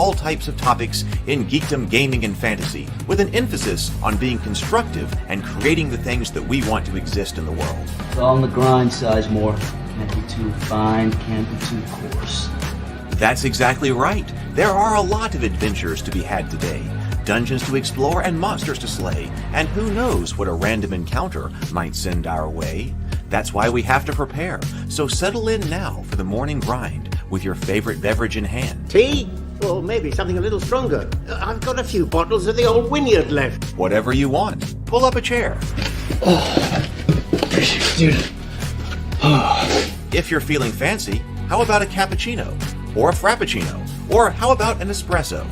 all types of topics in geekdom, gaming, and fantasy, with an emphasis on being constructive and creating the things that we want to exist in the world. It's all on the grind, Sizemore. Can't be too fine, can't be too coarse. That's exactly right. There are a lot of adventures to be had today. Dungeons to explore and monsters to slay, and who knows what a random encounter might send our way. That's why we have to prepare, so settle in now for the morning grind with your favorite beverage in hand. Tea? Or maybe something a little stronger. I've got a few bottles of the old Wynyard left. Whatever you want. Pull up a chair. Dude. If you're feeling fancy, how about a cappuccino? Or a frappuccino? Or how about an espresso?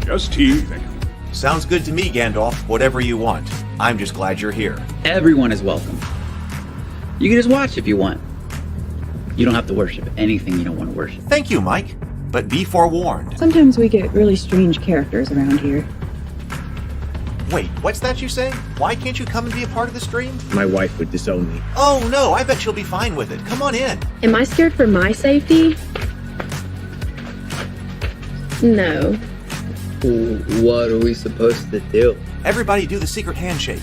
Just tea, thank you. Sounds good to me, Gandalf. Whatever you want. I'm just glad you're here. Everyone is welcome. You can just watch if you want. You don't have to worship anything you don't want to worship. Thank you, Mike. But be forewarned. Sometimes we get really strange characters around here. Wait, what's that you say? Why can't you come and be a part of the stream? My wife would disown me. Oh no, I bet she'll be fine with it. Come on in. Am I scared for my safety? No. What are we supposed to do? Everybody do the secret handshake.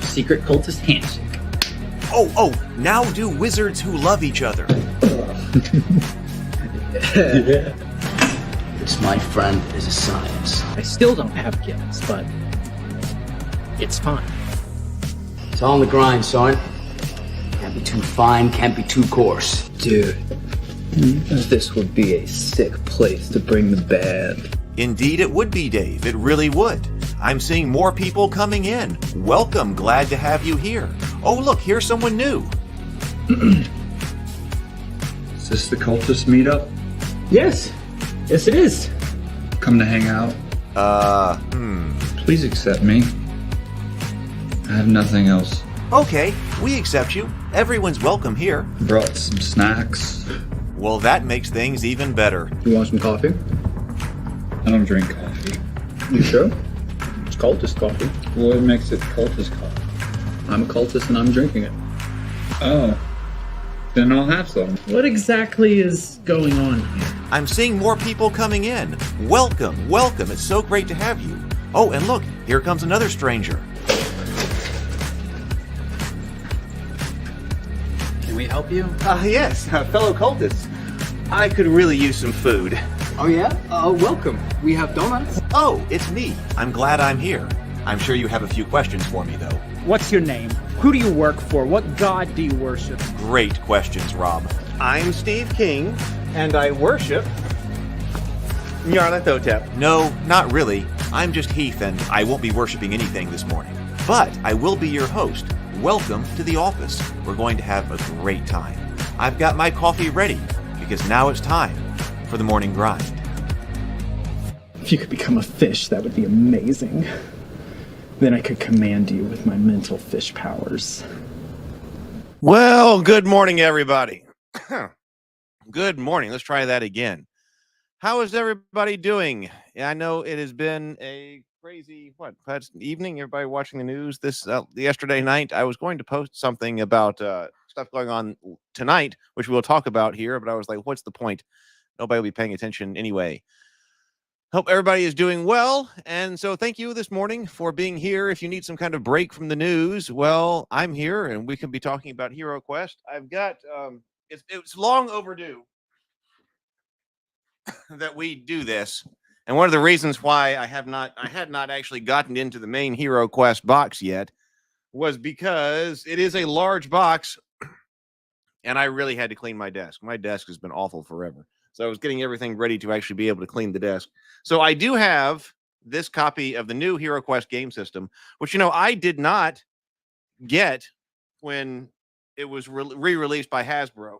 Secret cultist handshake. Oh, now do wizards who love each other. Yeah. This, my friend, is a science. I still don't have gifts, but it's fine. It's all on the grind, son. Can't be too fine, can't be too coarse. Dude, this would be a sick place to bring the band. Indeed it would be, Dave. It really would. I'm seeing more people coming in. Welcome. Glad to have you here. Oh, look, here's someone new. Is this the cultist meetup? Yes it is. Come to hang out? Please accept me. I have nothing else. Okay, we accept you. Everyone's welcome here. Brought some snacks. Well, that makes things even better. You want some coffee? I don't drink coffee. You sure? It's cultist coffee. What makes it cultist coffee? I'm a cultist and I'm drinking it. Oh. Then I'll have some. What exactly is going on here? I'm seeing more people coming in. Welcome. It's so great to have you. Oh, and look, here comes another stranger. Can we help you? Yes, fellow cultists. I could really use some food. Oh yeah? Welcome. We have donuts. Oh, it's me. I'm glad I'm here. I'm sure you have a few questions for me, though. What's your name? Who do you work for? What god do you worship? Great questions, Rob. I'm Steve King, and I worship Nyarlathotep. No, not really. I'm just Heath, and I won't be worshiping anything this morning. But I will be your host. Welcome to the office. We're going to have a great time. I've got my coffee ready, because now it's time for the morning grind. If you could become a fish, that would be amazing. Then I could command you with my mental fish powers. Well, good morning, everybody. Good morning. Let's try that again. How is everybody doing? Yeah, I know it has been a crazy, evening? Everybody watching the news this yesterday night. I was going to post something about stuff going on tonight, which we'll talk about here, but I was like, what's the point? Nobody will be paying attention anyway. Hope everybody is doing well, and so thank you this morning for being here. If you need some kind of break from the news, well, I'm here, and we can be talking about HeroQuest. I've got, it's long overdue that we do this, and one of the reasons why I had not actually gotten into the main HeroQuest box yet was because it is a large box, and I really had to clean my desk. My desk has been awful forever. So I was getting everything ready to actually be able to clean the desk. So I do have this copy of the new HeroQuest game system, which, I did not get when it was re-released by Hasbro.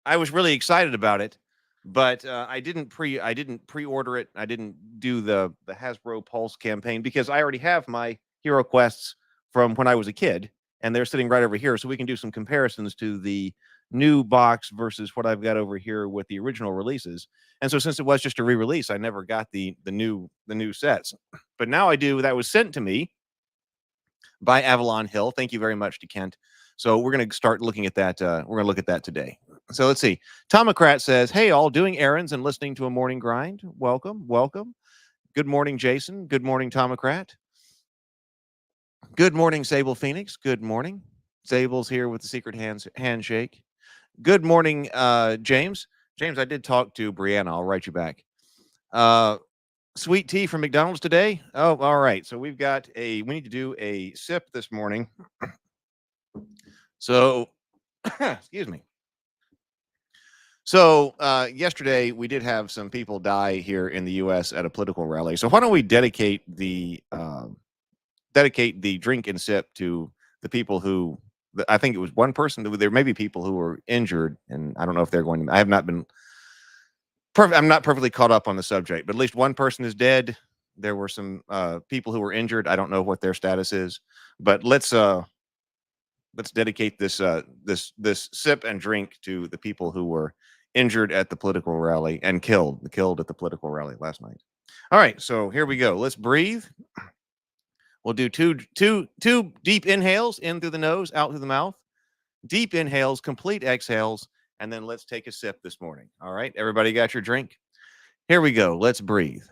I was really excited about it, but I didn't pre-order it. I didn't do the Hasbro Pulse campaign because I already have my HeroQuests from when I was a kid, and they're sitting right over here, so we can do some comparisons to the new box versus what I've got over here with the original releases. And so since it was just a re-release, I never got the new sets. But now I do. That was sent to me by Avalon Hill. Thank you very much to Kent. So we're going to start looking at that. We're going to look at that today. So let's see. Tomocrat says, "Hey, all, doing errands and listening to a morning grind. Welcome, welcome. Good morning, Jason. Good morning, Tomocrat. Good morning, Sable Phoenix. Good morning. Sable's here with the secret handshake. Good morning, James. James, I did talk to Brianna. I'll write you back. Sweet tea from McDonald's today. Oh, all right. So we need to do a sip this morning. So, excuse me. So yesterday we did have some people die here in the U.S. at a political rally. So why don't we dedicate the drink and sip to the people who, I think it was one person. There may be people who were injured, and I don't know if they're going to. I have not been. I'm not perfectly caught up on the subject, but at least one person is dead. There were some people who were injured. I don't know what their status is, but let's dedicate this sip and drink to the people who were injured at the political rally and killed at the political rally last night. All right, so here we go. Let's breathe. We'll do two deep inhales, in through the nose, out through the mouth. Deep inhales, complete exhales, and then let's take a sip this morning. All right, everybody got your drink? Here we go. Let's breathe.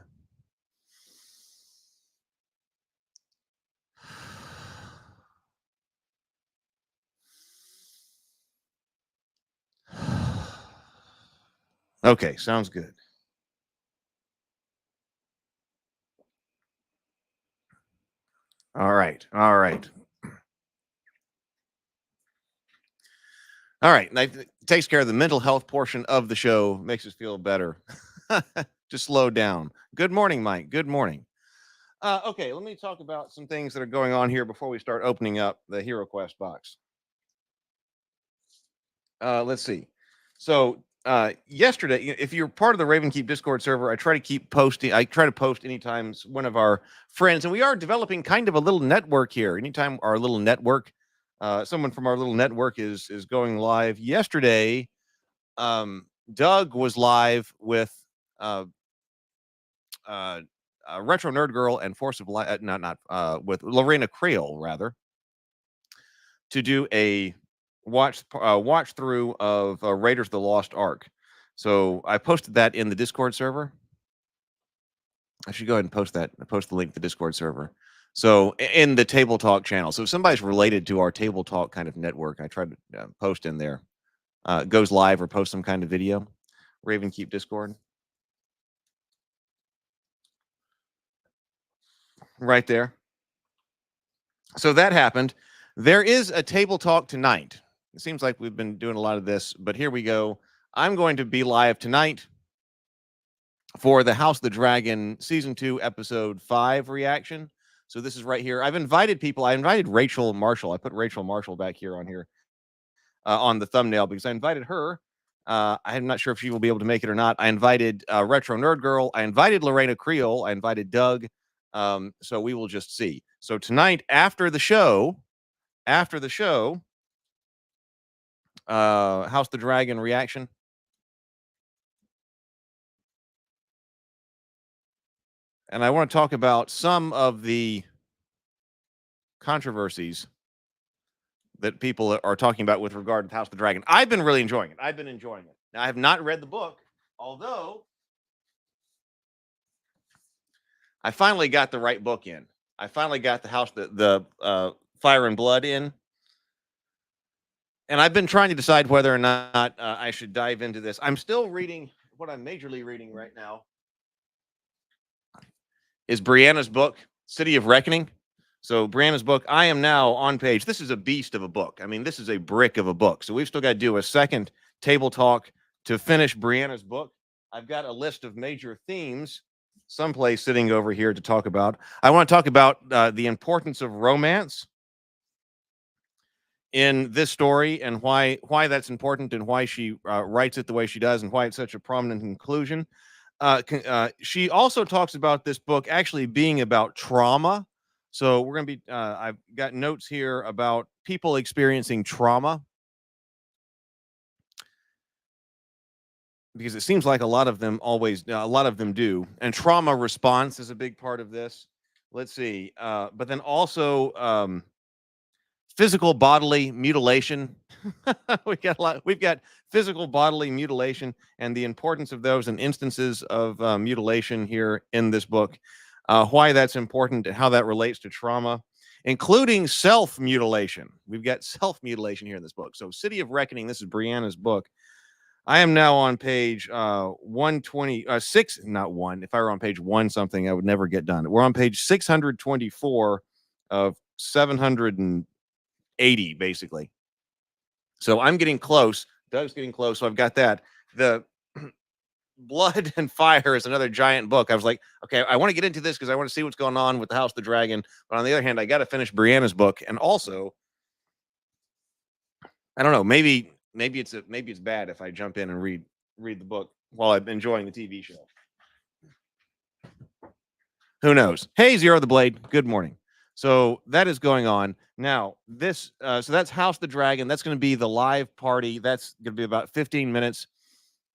Okay, sounds good. All right. All right. All right. That takes care of the mental health portion of the show, makes us feel better. Just slow down. Good morning, Mike. Good morning. Okay, let me talk about some things that are going on here before we start opening up the HeroQuest box. Let's see. So yesterday, if you're part of the Raven Keep Discord server, I try to post anytime one of our friends, and we are developing kind of a little network here. Anytime our little network, someone from our little network is going live. Yesterday, Doug was live with Retro Nerd Girl and Force of Light, with Lorena Creel, rather, to do a watch through of Raiders of the Lost Ark. So I posted that in the Discord server. I should go ahead and post the link to the Discord server. So in the Table Talk channel. So if somebody's related to our Table Talk kind of network, I try to post in there. Goes live or post some kind of video. Raven Keep Discord. Right there. So that happened. There is a Table Talk tonight. It seems like we've been doing a lot of this, but here we go. I'm going to be live tonight for the House of the Dragon Season 2, Episode 5 reaction. So this is right here. I've invited people. I invited Rachel Marshall. I put Rachel Marshall back here on here on the thumbnail because I invited her. I'm not sure if she will be able to make it or not. I invited Retro Nerd Girl. I invited Lorena Creel. I invited Doug. So we will just see. So tonight, after the show, House of the Dragon reaction. And I want to talk about some of the controversies that people are talking about with regard to House of the Dragon. I've been really enjoying it. Now, I have not read the book, although I finally got the right book in. I finally got the Fire and Blood in. And I've been trying to decide whether or not I should dive into this. I'm still reading, what I'm majorly reading right now is Brianna's book, City of Reckoning. So Brianna's book, I am now on page. This is a beast of a book. I mean, this is a brick of a book. So we've still got to do a second table talk to finish Brianna's book. I've got a list of major themes someplace sitting over here to talk about. I want to talk about the importance of romance in this story and why that's important and why she writes it the way she does and why it's such a prominent inclusion. She also talks about this book actually being about trauma. So we're going to be, I've got notes here about people experiencing trauma, because it seems like a lot of them do. And trauma response is a big part of this. Let's see. But then also physical bodily mutilation. We've got physical bodily mutilation and the importance of those and instances of mutilation here in this book, why that's important and how that relates to trauma, including self-mutilation. We've got self-mutilation here in this book. So City of Reckoning, this is Brianna's book. I am now on page 126, not one. If I were on page one something, I would never get done. We're on page 624 of 780, basically. So I'm getting close. Doug's getting close. So I've got that. The Blood and Fire is another giant book. I was like, okay, I want to get into this because I want to see what's going on with the House of the Dragon. But on the other hand, I got to finish Brianna's book. And also, I don't know, maybe it's bad if I jump in and read the book while I'm enjoying the TV show. Who knows? Hey, Zero the Blade. Good morning. So that is going on now. This so that's House of the Dragon. That's going to be the live party. That's going to be about 15 minutes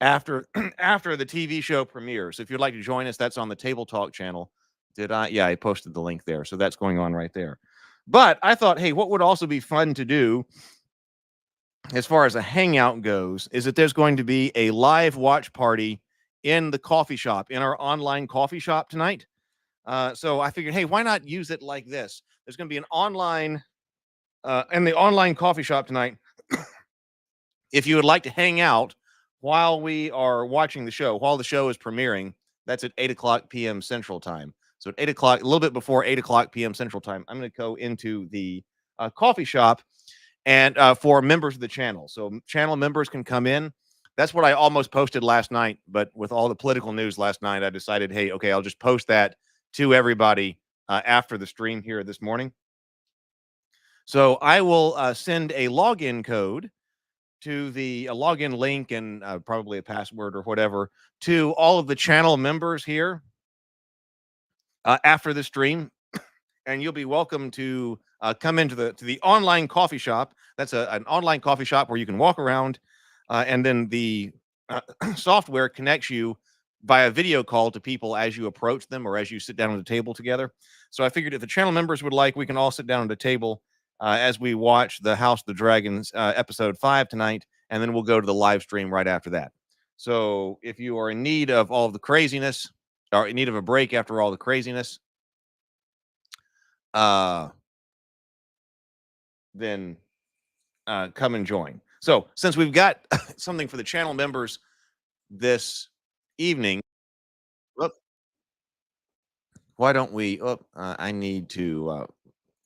after after the TV show premieres. If you'd like to join us, that's on the Table Talk channel. Did I? Yeah, I posted the link there. So that's going on right there. But I thought, hey, what would also be fun to do as far as a hangout goes is that there's going to be a live watch party in the coffee shop, in our online coffee shop tonight. So I figured, hey, why not use it like this? There's going to be an online, in the online coffee shop tonight. If you would like to hang out while we are watching the show, while the show is premiering, that's at 8:00 p.m. Central Time. So at 8 o'clock, a little bit before 8:00 p.m. Central Time, I'm going to go into the coffee shop and for members of the channel. So channel members can come in. That's what I almost posted last night. But with all the political news last night, I decided, hey, okay, I'll just post that to everybody after the stream here this morning. So I will send a login code to a login link and probably a password or whatever to all of the channel members here after the stream. And you'll be welcome to come into the online coffee shop. That's an online coffee shop where you can walk around and then the software connects you via video call to people as you approach them or as you sit down at a table together. So I figured if the channel members would like, we can all sit down at a table as we watch the House of the Dragons episode 5 tonight, and then we'll go to the live stream right after that. So if you are in need of all of the craziness, or in need of a break after all the craziness, then come and join. So since we've got something for the channel members this evening, why don't we I need to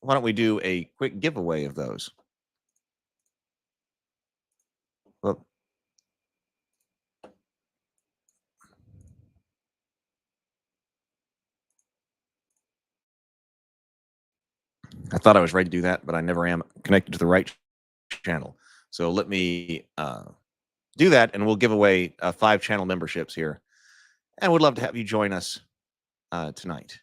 why don't we do a quick giveaway of those? I thought I was ready to do that, but I never am connected to the right channel. So let me do that, and we'll give away 5 channel memberships here. And we'd love to have you join us tonight.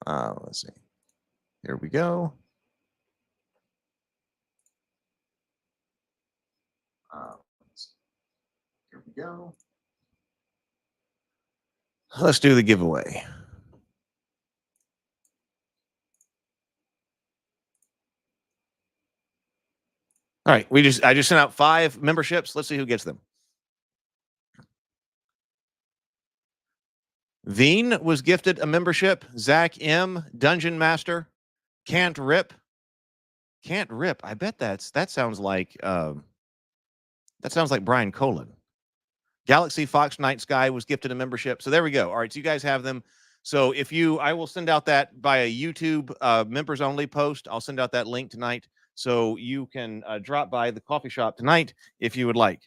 Let's see. Here we go. Here we go. Let's do the giveaway. All right, I just sent out 5 memberships. Let's see who gets them. Veen was gifted a membership. Zach M, Dungeon Master, Can't Rip. I bet that sounds like Brian Colin. Galaxy Fox Night Sky was gifted a membership. So there we go. All right, so you guys have them. So I will send out that via YouTube members only post. I'll send out that link tonight. So you can drop by the coffee shop tonight if you would like.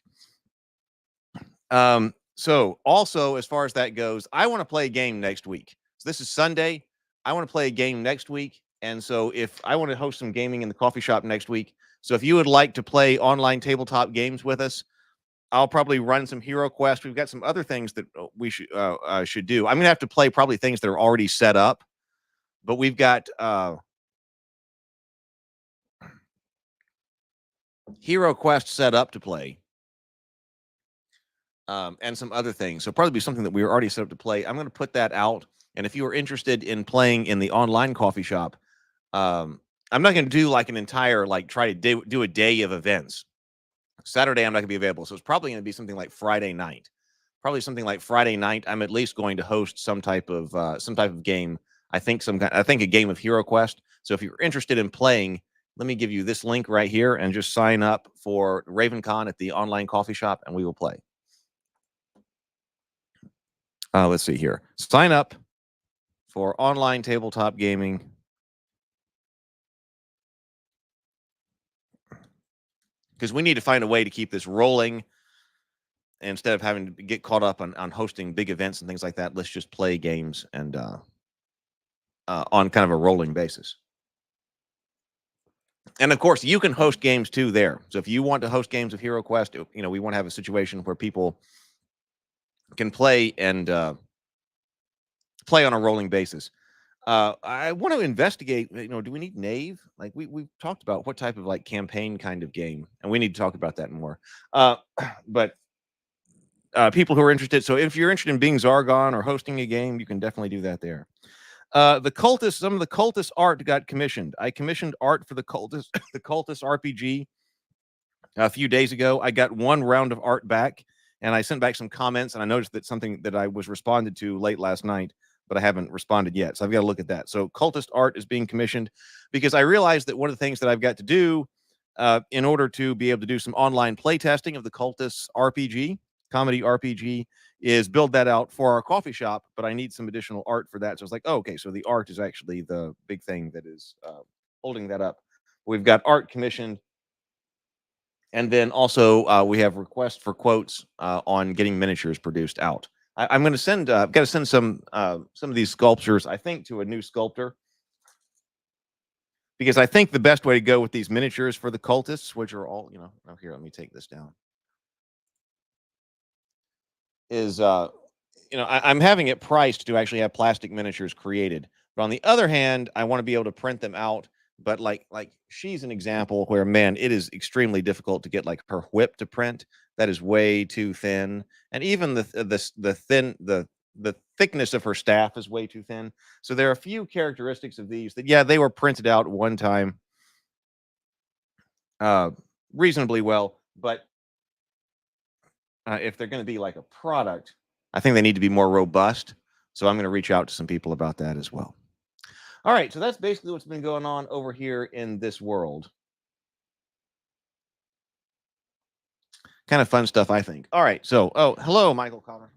So also, as far as that goes, I want to play a game next week. So this is Sunday. I want to play a game next week. And so if I want to host some gaming in the coffee shop next week. So if you would like to play online tabletop games with us, I'll probably run some HeroQuest. We've got some other things that we should do. I'm going to have to play probably things that are already set up. But we've got HeroQuest set up to play. And some other things. So probably be something that we were already set up to play. I'm going to put that out And if you are interested in playing in the online coffee shop, I'm not going to do like an entire, like try to do a day of events. Saturday, I'm not going to be available. So it's probably going to be something like Friday night. Probably something like Friday night. I'm at least going to host some type of game. I think a game of HeroQuest. So if you're interested in playing, let me give you this link right here and just sign up for RavenCon at the online coffee shop, and we will play. Let's see here. Sign up for online tabletop gaming. Because we need to find a way to keep this rolling. Instead of having to get caught up on hosting big events and things like that, let's just play games and on kind of a rolling basis. And of course, you can host games too there. So if you want to host games of HeroQuest, we want to have a situation where people can play and play on a rolling basis. I want to investigate, do we need Knave? Like we've talked about what type of like campaign kind of game, and we need to talk about that more. But people who are interested. So if you're interested in being Zargon or hosting a game, you can definitely do that there. Some of the cultist art got commissioned. I commissioned art for the cultist, the cultist RPG a few days ago. I got one round of art back, and I sent back some comments, and I noticed that something that I was responded to late last night, but I haven't responded yet. So I've got to look at that. So cultist art is being commissioned because I realized that one of the things that I've got to do in order to be able to do some online play testing of the cultist RPG, comedy RPG, is build that out for our coffee shop, but I need some additional art for that. So it's like, oh, okay, so the art is actually the big thing that is holding that up. We've got art commissioned, and then also we have requests for quotes on getting miniatures produced out. I'm going to send, I've got to send some of these sculptures, I think, to a new sculptor, because I think the best way to go with these miniatures for the cultists, which are all, oh, here, let me take this down, is, I'm having it priced to actually have plastic miniatures created. But on the other hand, I want to be able to print them out. But like she's an example where, man, it is extremely difficult to get like her whip to print. That is way too thin. And even the thickness of her staff is way too thin. So there are a few characteristics of these that, yeah, they were printed out one time reasonably well. But if they're going to be like a product, I think they need to be more robust. So I'm going to reach out to some people about that as well. All right, so that's basically what's been going on over here in this world. Kind of fun stuff, I think. All right, so, oh, hello, Michael Connor.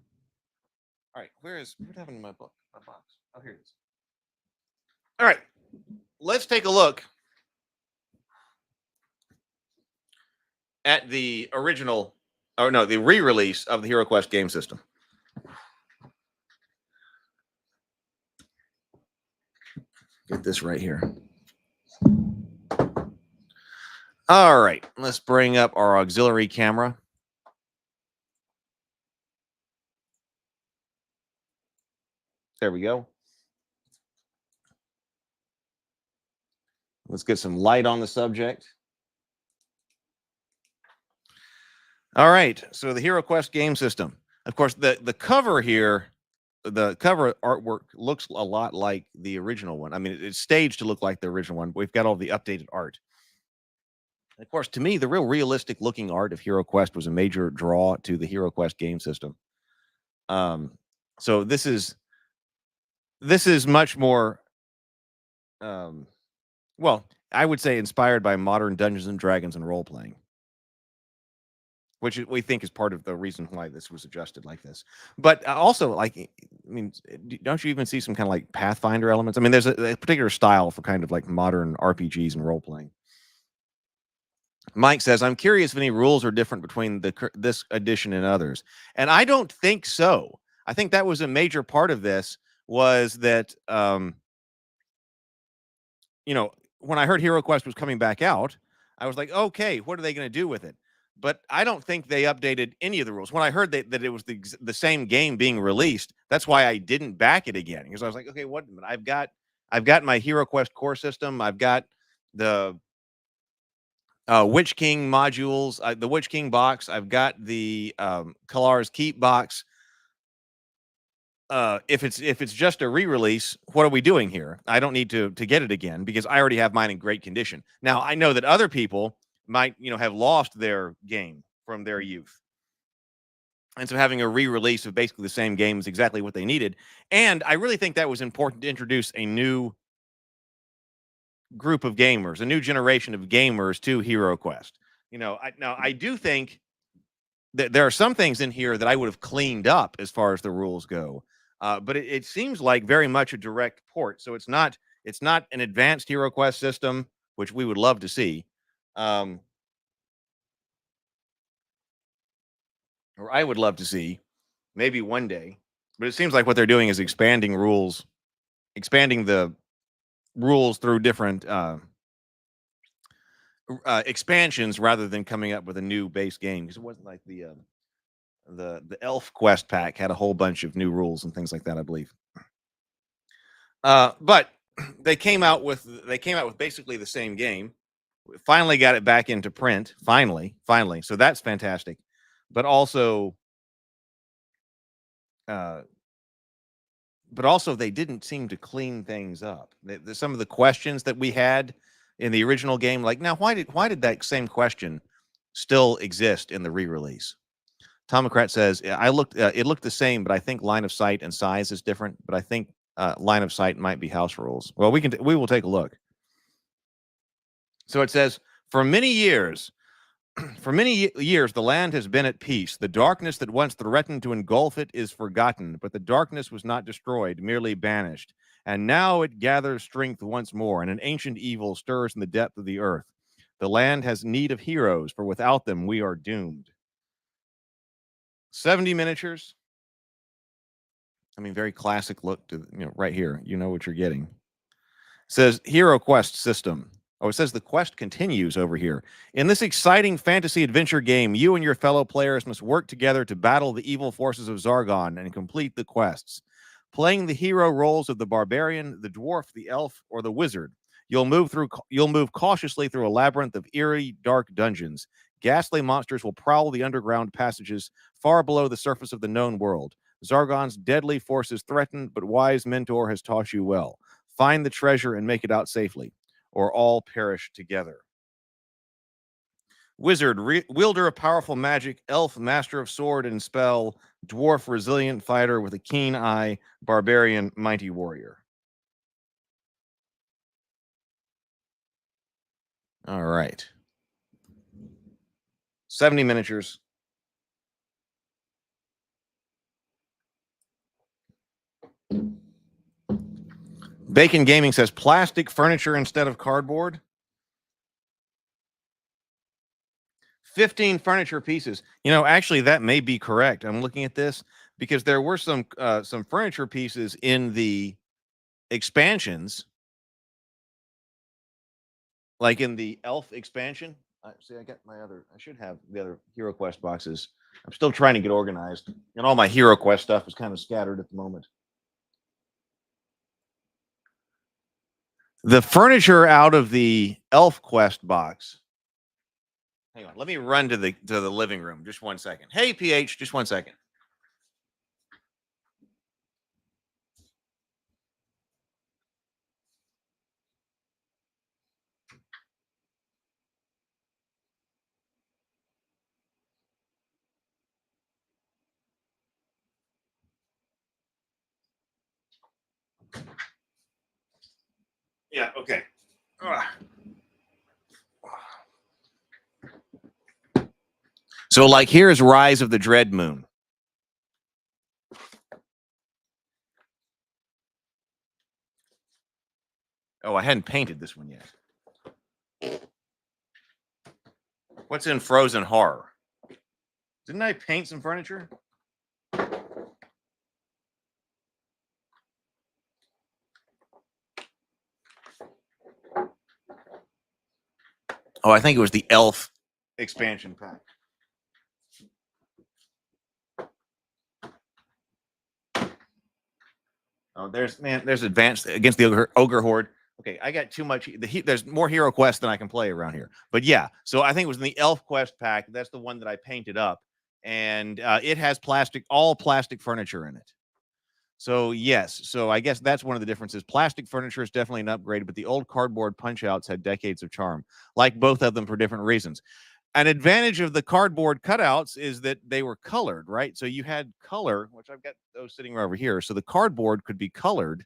All right, what happened to my book, my box? Oh, here it is. All right, let's take a look at the original, the re-release of the HeroQuest game system. Get this right here. All right, let's bring up our auxiliary camera. There we go. Let's get some light on the subject. All right, so the HeroQuest game system. Of course, the cover here, the cover artwork looks a lot like the original one. I mean, it's staged to look like the original one. We've got all the updated art. And of course, to me, the real realistic looking art of HeroQuest was a major draw to the HeroQuest game system. So this is much more, well, I would say inspired by modern Dungeons and Dragons and role playing, which we think is part of the reason why this was adjusted like this. But also, like, I mean, don't you even see some kind of like Pathfinder elements? I mean, there's a particular style for kind of like modern RPGs and role playing. Mike says, I'm curious if any rules are different between this edition and others. And I don't think so. I think that was a major part of this, was that, when I heard HeroQuest was coming back out, I was like, okay, what are they going to do with it? But I don't think they updated any of the rules. When I heard that it was the same game being released, that's why I didn't back it again. Because I was like, okay, what? I've got my HeroQuest core system. I've got the Witch King modules, the Witch King box. I've got the Kalar's Keep box. if it's just a re-release, what are we doing here? I don't need to get it again because I already have mine in great condition. Now I know that other people might have lost their game from their youth, and so having a re-release of basically the same game is exactly what they needed. And I really think that was important to introduce a new group of gamers, a new generation of gamers to HeroQuest. I do think that there are some things in here that I would have cleaned up as far as the rules go. But it seems like very much a direct port. So it's not an advanced HeroQuest system, which we would love to see. Or I would love to see maybe one day. But it seems like what they're doing is expanding the rules through different expansions rather than coming up with a new base game, because it wasn't like the Elf Quest pack had a whole bunch of new rules and things like that, I believe. But they came out with basically the same game. We finally got it back into print. Finally. So that's fantastic. But also they didn't seem to clean things up. Some of the questions that we had in the original game, like, now why did that same question still exist in the re-release? Tomocrat says, it looked the same, but I think line of sight and size is different. But I think line of sight might be house rules. Well, we will take a look. So it says, for many years, the land has been at peace. The darkness that once threatened to engulf it is forgotten, but the darkness was not destroyed, merely banished. And now it gathers strength once more, and an ancient evil stirs in the depth of the earth. The land has need of heroes, for without them we are doomed. 70 miniatures. I mean, very classic look to, right here. You know what you're getting. It says HeroQuest system. Oh, it says the quest continues over here. In this exciting fantasy adventure game, you and your fellow players must work together to battle the evil forces of Zargon and complete the quests. Playing the hero roles of the barbarian, the dwarf, the elf, or the wizard, you'll move cautiously through a labyrinth of eerie, dark dungeons. Ghastly monsters will prowl the underground passages far below the surface of the known world. Zargon's deadly forces threaten, but wise mentor has taught you well. Find the treasure and make it out safely, or all perish together. Wizard, wielder of powerful magic, elf, master of sword and spell, dwarf, resilient fighter with a keen eye, barbarian, mighty warrior. All right. 70 miniatures. Bacon Gaming says plastic furniture instead of cardboard. 15 furniture pieces. Actually, that may be correct. I'm looking at this because there were some furniture pieces in the expansions, like in the Elf expansion. See, I should have the other HeroQuest boxes. I'm still trying to get organized, and all my HeroQuest stuff is kind of scattered at the moment. The furniture out of the Elf Quest box. Hang on, let me run to the living room. Just 1 second. Hey, PH, just 1 second. Yeah, okay. So, like, here's Rise of the Dread Moon. Oh, I hadn't painted this one yet. What's in Frozen Horror? Didn't I paint some furniture? Oh, I think it was the Elf expansion pack. Oh, there's advanced against the ogre horde. Okay, I got too much. There's more HeroQuest than I can play around here. But yeah, so I think it was in the Elf Quest pack. That's the one that I painted up, and it has all plastic furniture in it. So yes, so I guess that's one of the differences. Plastic furniture is definitely an upgrade, but the old cardboard punch-outs had decades of charm, like both of them for different reasons. An advantage of the cardboard cutouts is that they were colored, right? So you had color, which I've got those sitting over here. So the cardboard could be colored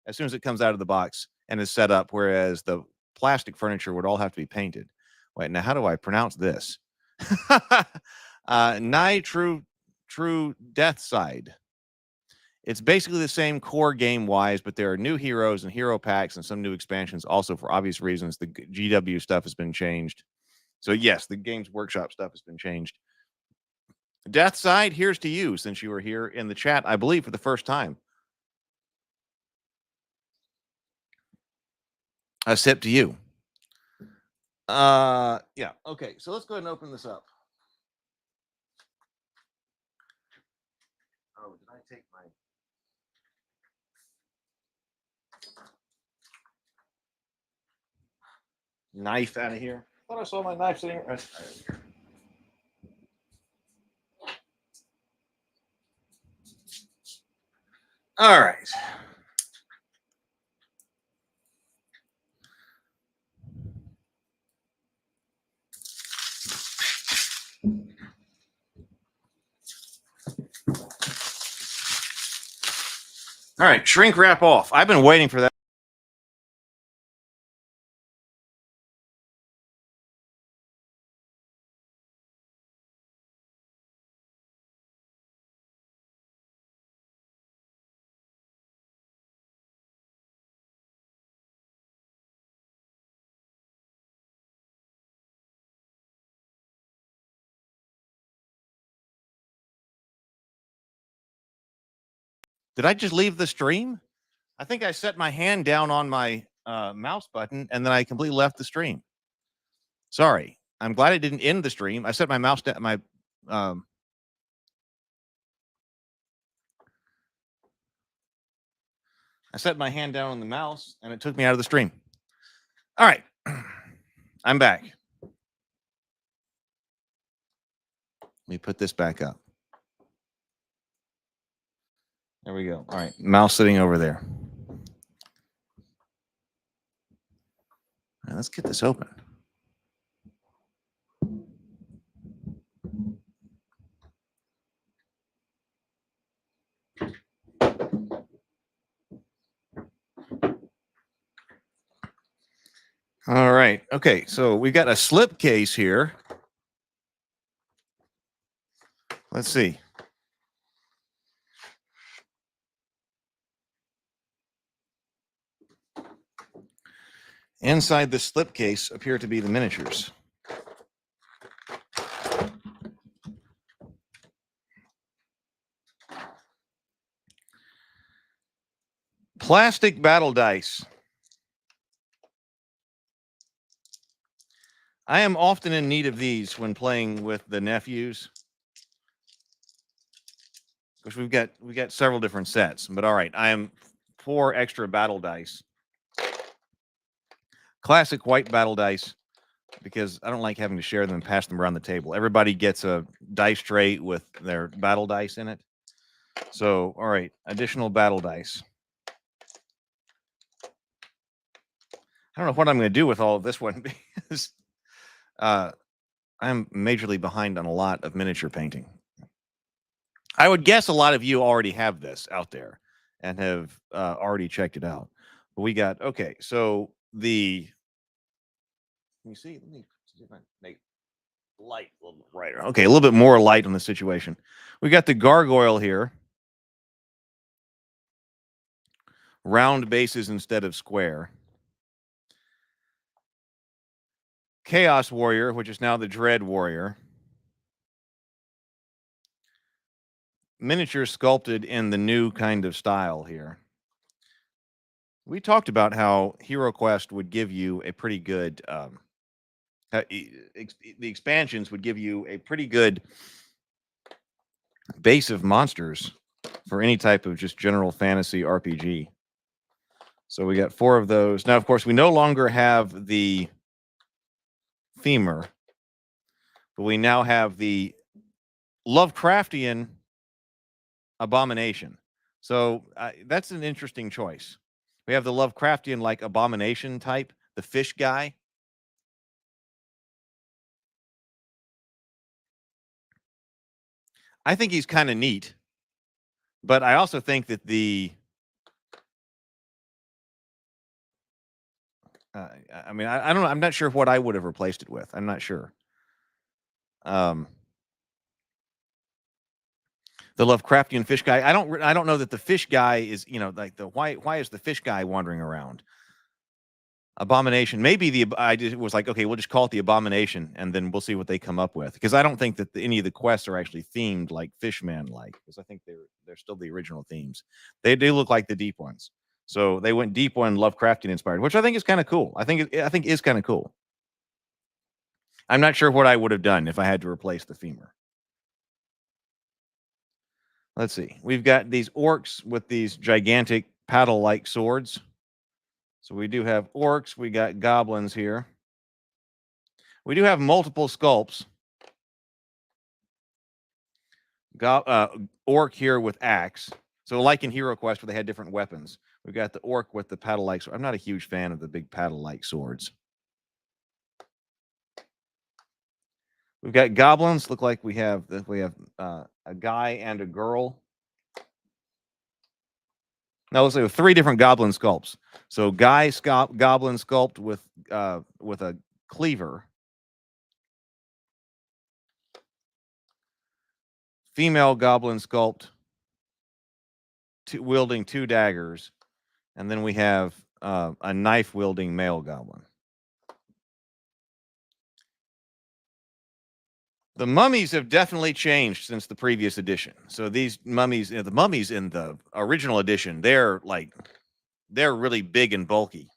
as soon as it comes out of the box and is set up, whereas the plastic furniture would all have to be painted. Wait, now how do I pronounce this? Nigh True Death Side. It's basically the same core game-wise, but there are new heroes and hero packs and some new expansions also for obvious reasons. The GW stuff has been changed. So yes, the Games Workshop stuff has been changed. Death Side, here's to you, since you were here in the chat, I believe, for the first time. A sip to you. Yeah, okay, so let's go ahead and open this up. Oh, did I take my... knife out of here? I thought I saw my knife sitting right here. All right. All right, shrink wrap off. I've been waiting for that. Did I just leave the stream? I think I set my hand down on my mouse button and then I completely left the stream. Sorry. I'm glad it didn't end the stream. I set my mouse down, I set my hand down on the mouse and it took me out of the stream. All right. I'm back. Let me put this back up. There we go. All right. Mouse sitting over there. All right, let's get this open. All right. Okay. So we got a slip case here. Let's see. Inside the slipcase appear to be the miniatures. Plastic battle dice. I am often in need of these when playing with the nephews. Because we've got several different sets. But all right, I am 4 extra battle dice. Classic white battle dice, because I don't like having to share them and pass them around the table. Everybody gets a dice tray with their battle dice in it. So, all right, additional battle dice. I don't know what I'm going to do with all of this one because I'm majorly behind on a lot of miniature painting. I would guess a lot of you already have this out there and have already checked it out. But we got, okay, so the, let me see if I make light a little bit brighter. Okay, a little bit more light on the situation. We got the gargoyle here. Round bases instead of square. Chaos Warrior, which is now the Dread Warrior. Miniature sculpted in the new kind of style here. We talked about how HeroQuest would give you a pretty good, the expansions would give you a pretty good base of monsters for any type of just general fantasy RPG. So we got 4 of those. Now, of course, we no longer have the femur, but we now have the Lovecraftian abomination. So that's an interesting choice. We have the Lovecraftian, like, abomination type, the fish guy. I think he's kind of neat, but I also think that I mean, I don't know. I'm not sure what I would have replaced it with. I'm not sure. The Lovecraftian fish guy. I don't know that the fish guy is, like why is the fish guy wandering around? Abomination. Maybe I just was like, okay, we'll just call it the Abomination, and then we'll see what they come up with. Because I don't think that any of the quests are actually themed like Fishman like, because I think they're still the original themes. They do look like the deep ones. So they went deep one Lovecraftian inspired, which I think is kind of cool. I think is kind of cool. I'm not sure what I would have done if I had to replace the femur. Let's see. We've got these orcs with these gigantic paddle-like swords. So we do have orcs. We got goblins here. We do have multiple sculpts. Orc here with axe. So like in HeroQuest where they had different weapons. We've got the orc with the paddle-like sword. I'm not a huge fan of the big paddle-like swords. We've got goblins. Look like we have a guy and a girl. Now let's say 3 different goblin sculpts. So guy goblin sculpt with a cleaver. Female goblin sculpt wielding 2 daggers, and then we have a knife wielding male goblin. The mummies have definitely changed since the previous edition. So these mummies, the mummies in the original edition, they're really big and bulky.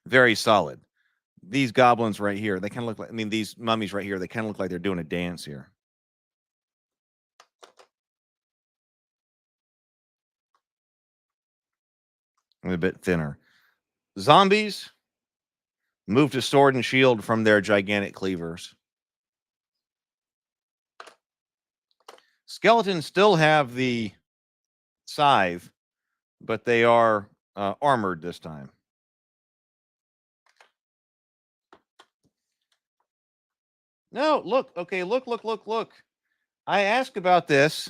Very solid. These goblins right here, they kind of look like, these mummies right here, they kind of look like they're doing a dance here. A bit thinner. Zombies move to sword and shield from their gigantic cleavers. Skeletons still have the scythe, but they are armored this time. No, look. Okay, look. I asked about this,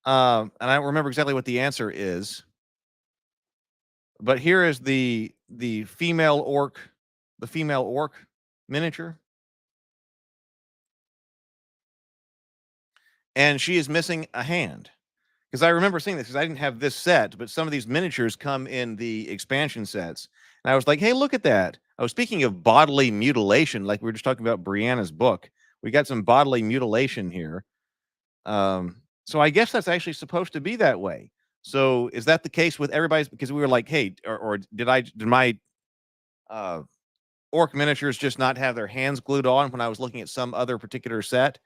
and I don't remember exactly what the answer is. But here is the female orc, miniature. And she is missing a hand. Because I remember seeing this, because I didn't have this set, but some of these miniatures come in the expansion sets. And I was like, hey, look at that. I was speaking of bodily mutilation, like we were just talking about Brianna's book. We got some bodily mutilation here. So I guess that's actually supposed to be that way. So is that the case with everybody's? Because we were like, hey, or did my orc miniatures just not have their hands glued on when I was looking at some other particular set?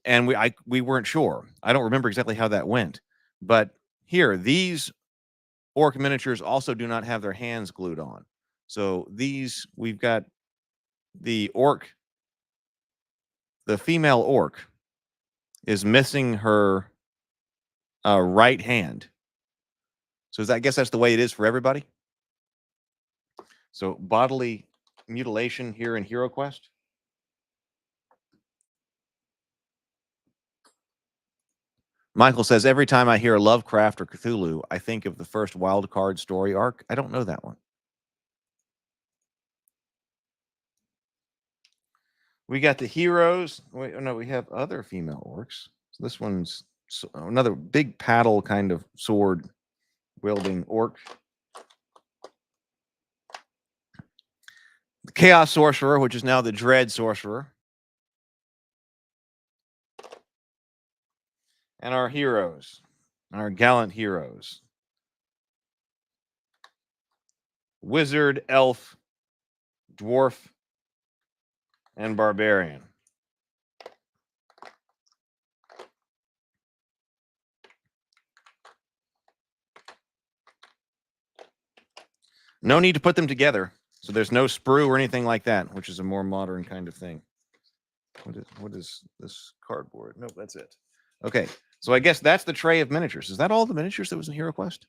And we weren't sure. I don't remember exactly how that went. But here, these orc miniatures also do not have their hands glued on. So these, we've got the female orc is missing her right hand. So I guess that's the way it is for everybody. So bodily mutilation here in HeroQuest. Michael says, every time I hear Lovecraft or Cthulhu, I think of the first wild card story arc. I don't know that one. We got the heroes. Wait, no, we have other female orcs. So this one's another big paddle kind of sword wielding orc. The Chaos Sorcerer, which is now the Dread Sorcerer. And our heroes, our gallant heroes. Wizard, elf, dwarf, and barbarian. No need to put them together. So there's no sprue or anything like that, which is a more modern kind of thing. What is this cardboard? Nope, that's it. Okay. So I guess that's the tray of miniatures. Is that all the miniatures that was in HeroQuest?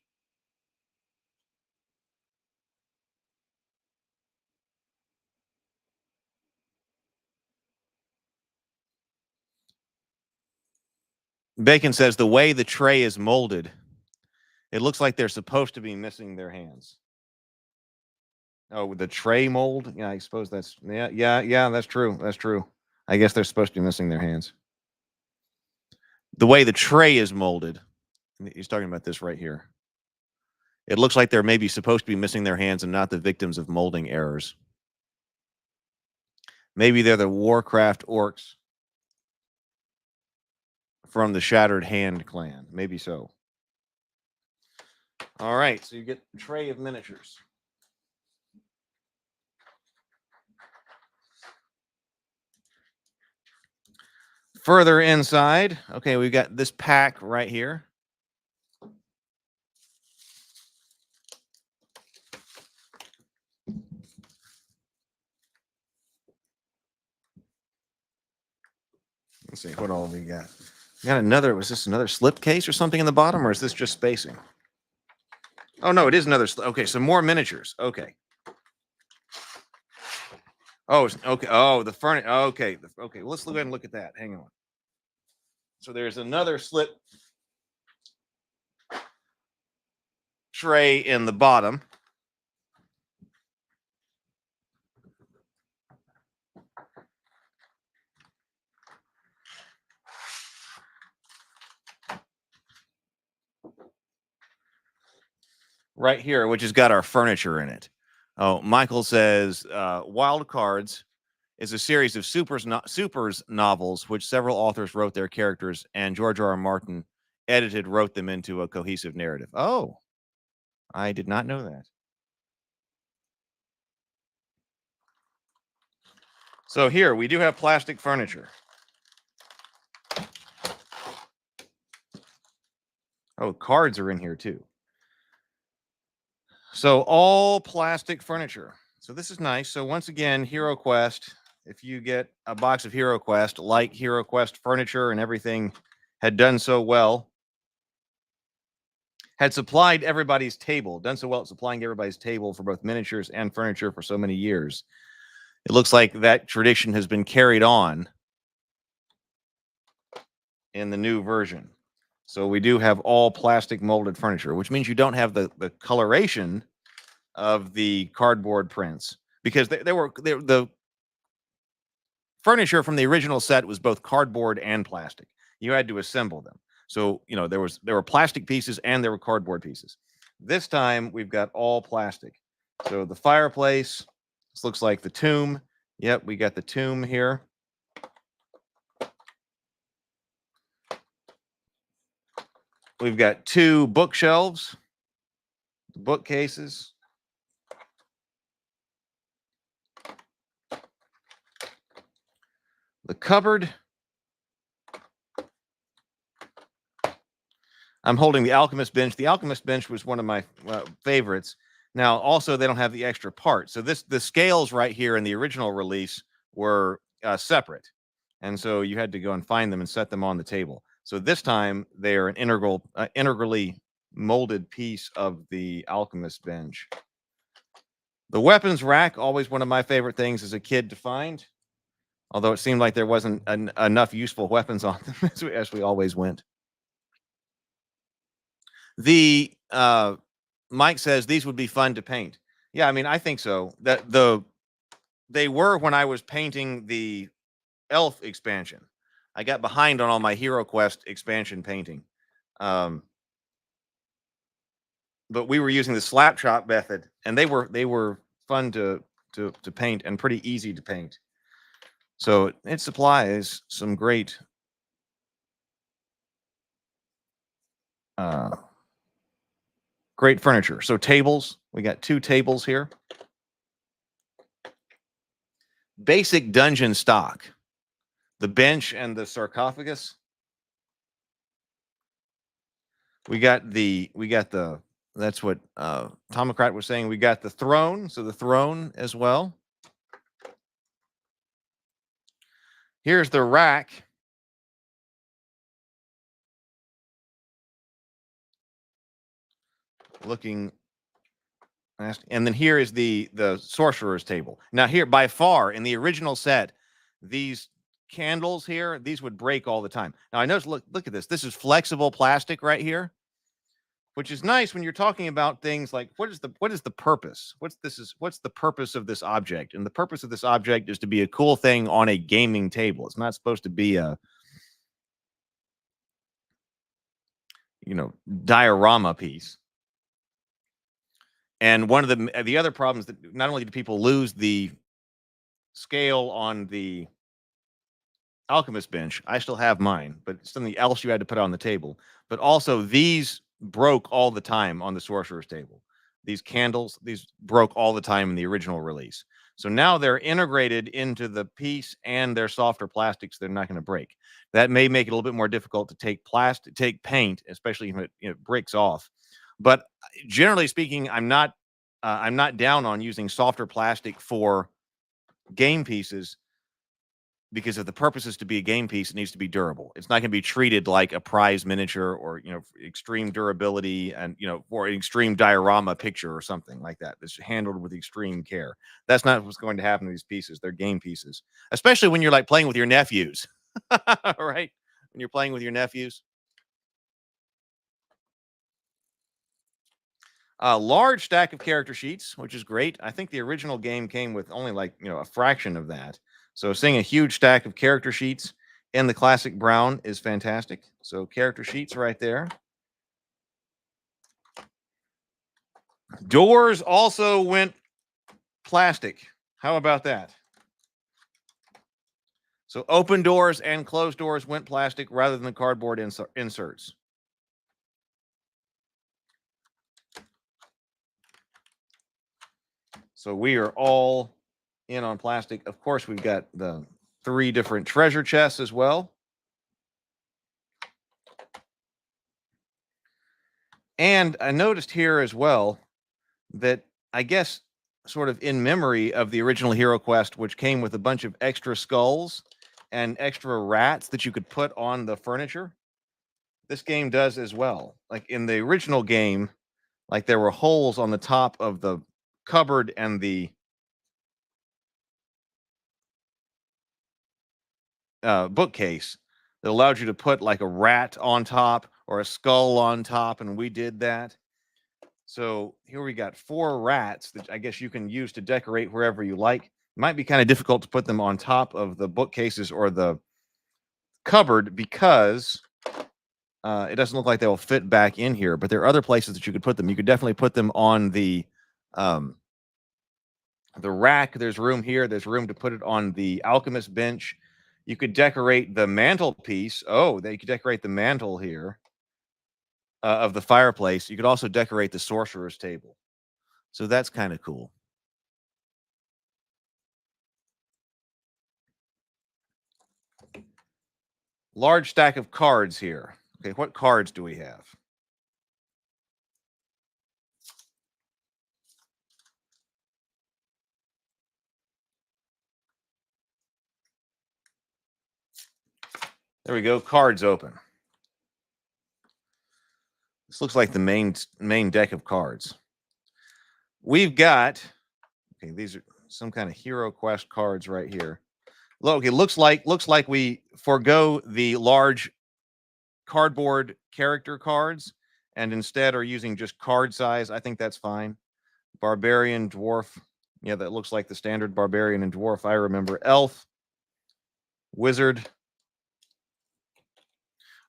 Bacon says the way the tray is molded, it looks like they're supposed to be missing their hands. Oh, with the tray mold? Yeah, I suppose that's yeah, that's true. That's true. I guess they're supposed to be missing their hands. The way the tray is molded, he's talking about this right here. It looks like they're maybe supposed to be missing their hands and not the victims of molding errors. Maybe they're the Warcraft orcs from the Shattered Hand clan. Maybe so. All right, so you get a tray of miniatures. Further inside, okay, we've got this pack right here. Let's see, what all we got? We got another, was this another slip case or something in the bottom, or is this just spacing? Oh, no, it is another, okay, some more miniatures, okay. Oh, okay, oh, the furniture, okay, okay, let's go ahead and look at that, hang on. So there's another slip tray in the bottom. Right here, which has got our furniture in it. Oh, Michael says Wild Cards is a series of supers novels which several authors wrote their characters, and George R. R. Martin wrote them into a cohesive narrative. Oh, I did not know that. So here we do have plastic furniture. Oh, cards are in here too. So all plastic furniture. So this is nice. So once again, HeroQuest, if you get a box of HeroQuest, like HeroQuest furniture and everything had done so well, had supplied everybody's table, done so well at supplying everybody's table for both miniatures and furniture for so many years. It looks like that tradition has been carried on in the new version. So we do have all plastic molded furniture, which means you don't have the coloration of the cardboard prints, because the furniture from the original set was both cardboard and plastic. You had to assemble them. So, you know, there were plastic pieces and there were cardboard pieces. This time we've got all plastic. So the fireplace, this looks like the tomb. Yep, we got the tomb here. We've got two bookshelves, bookcases. The cupboard. I'm holding the Alchemist bench. The Alchemist bench was one of my favorites. Now, also, they don't have the extra part. So the scales right here in the original release were separate. And so you had to go and find them and set them on the table. So this time, they're an integrally molded piece of the Alchemist bench. The weapons rack, always one of my favorite things as a kid to find. Although it seemed like there wasn't enough useful weapons on them as we always went. The Mike says these would be fun to paint. Yeah, I mean, I think so. That they were when I was painting the Elf expansion. I got behind on all my HeroQuest expansion painting. But we were using the slap chop method, and they were fun to paint and pretty easy to paint. So it supplies some great great furniture. So tables, we got two tables here. Basic dungeon stock. The bench and the sarcophagus. We got the that's what Tomocrat was saying. We got the throne, so the throne as well. Here's the rack. looking nasty. And then here is the sorcerer's table. Now here, by far, in the original set, these candles here, these would break all the time. Now I notice, look at this. This is flexible plastic right here, which is nice when you're talking about things like what is the purpose? What's the purpose of this object? And the purpose of this object is to be a cool thing on a gaming table. It's not supposed to be a diorama piece. And one of the other problems that not only do people lose the scale on the alchemist bench, I still have mine, but it's something else you had to put on the table. But also these broke all the time on the sorcerer's table. These candles, these broke all the time in the original release. So now they're integrated into the piece and they're softer plastics. They're not going to break. That may make it a little bit more difficult to take paint, especially if it breaks off. But generally speaking, I'm not down on using softer plastic for game pieces, because if the purpose is to be a game piece, it needs to be durable. It's not going to be treated like a prize miniature or extreme durability and or an extreme diorama picture or something like that. That's handled with extreme care. That's not what's going to happen to these pieces. They're game pieces, especially when you're like playing with your nephews, right? When you're playing with your nephews. A large stack of character sheets, which is great. I think the original game came with only like a fraction of that. So seeing a huge stack of character sheets in the classic brown is fantastic. So character sheets right there. Doors also went plastic. How about that? So open doors and closed doors went plastic rather than the cardboard inserts. So we are all in on plastic. Of course, we've got the 3 different treasure chests as well. And I noticed here as well that I guess sort of in memory of the original HeroQuest, which came with a bunch of extra skulls and extra rats that you could put on the furniture, this game does as well. Like in the original game, like there were holes on the top of the cupboard and the bookcase that allowed you to put like a rat on top or a skull on top, and we did that. So here we got 4 rats that I guess you can use to decorate wherever you like. It might be kind of difficult to put them on top of the bookcases or the cupboard because it doesn't look like they will fit back in here, but there are other places that you could put them. You could definitely put them on the rack. There's room here. There's room to put it on the alchemist bench. You could decorate the mantelpiece. Oh, they could decorate the mantle here of the fireplace. You could also decorate the sorcerer's table. So that's kind of cool. Large stack of cards here. Okay, what cards do we have? There we go. Cards open. This looks like the main deck of cards. We've got, okay, these are some kind of HeroQuest cards right here. Look, it looks like we forego the large cardboard character cards and instead are using just card size. I think that's fine. Barbarian, dwarf. Yeah, that looks like the standard barbarian and dwarf I remember. Elf, wizard.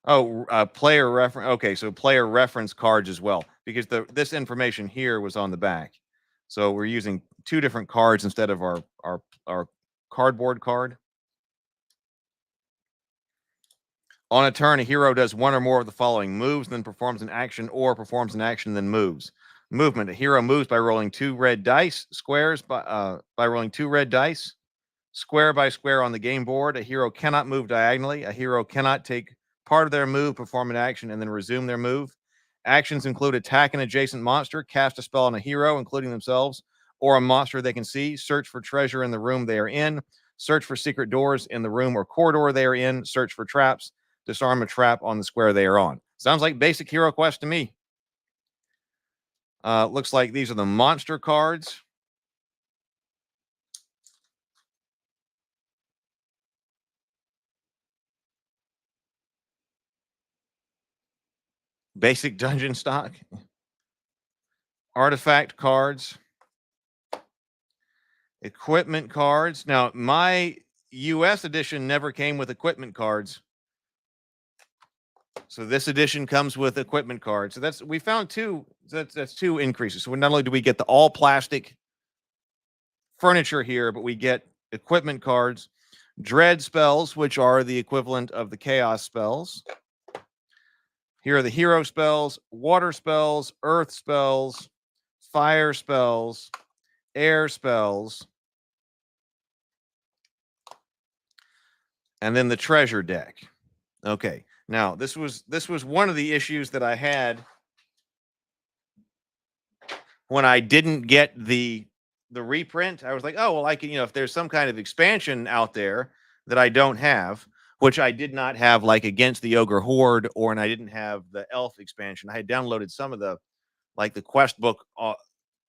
Oh, player reference. Okay, so player reference cards as well, because this information here was on the back. So we're using 2 different cards instead of our cardboard card. On a turn, a hero does 1 or more of the following: moves, then performs an action, or performs an action, then moves. Movement: a hero moves by rolling 2 red dice. Squares by rolling 2 red dice. Square by square on the game board. A hero cannot move diagonally. A hero cannot take part of their move, perform an action, and then resume their move. Actions include attack an adjacent monster, cast a spell on a hero, including themselves, or a monster they can see, search for treasure in the room they are in, search for secret doors in the room or corridor they are in, search for traps, disarm a trap on the square they are on. Sounds like basic HeroQuest to me. Looks like these are the monster cards. Basic dungeon stock. Artifact cards. Equipment cards. Now, my US edition never came with equipment cards. So this edition comes with equipment cards. So we found two. That's two increases. So not only do we get the all plastic furniture here, but we get equipment cards, dread spells, which are the equivalent of the chaos spells. Here are the hero spells, water spells, earth spells, fire spells, air spells, and then the treasure deck. Okay. Now, this was one of the issues that I had when I didn't get the reprint. I was like, oh, well, I can, if there's some kind of expansion out there that I don't have, which I did not have, like Against the Ogre Horde, and I didn't have the Elf expansion. I had downloaded some of the quest book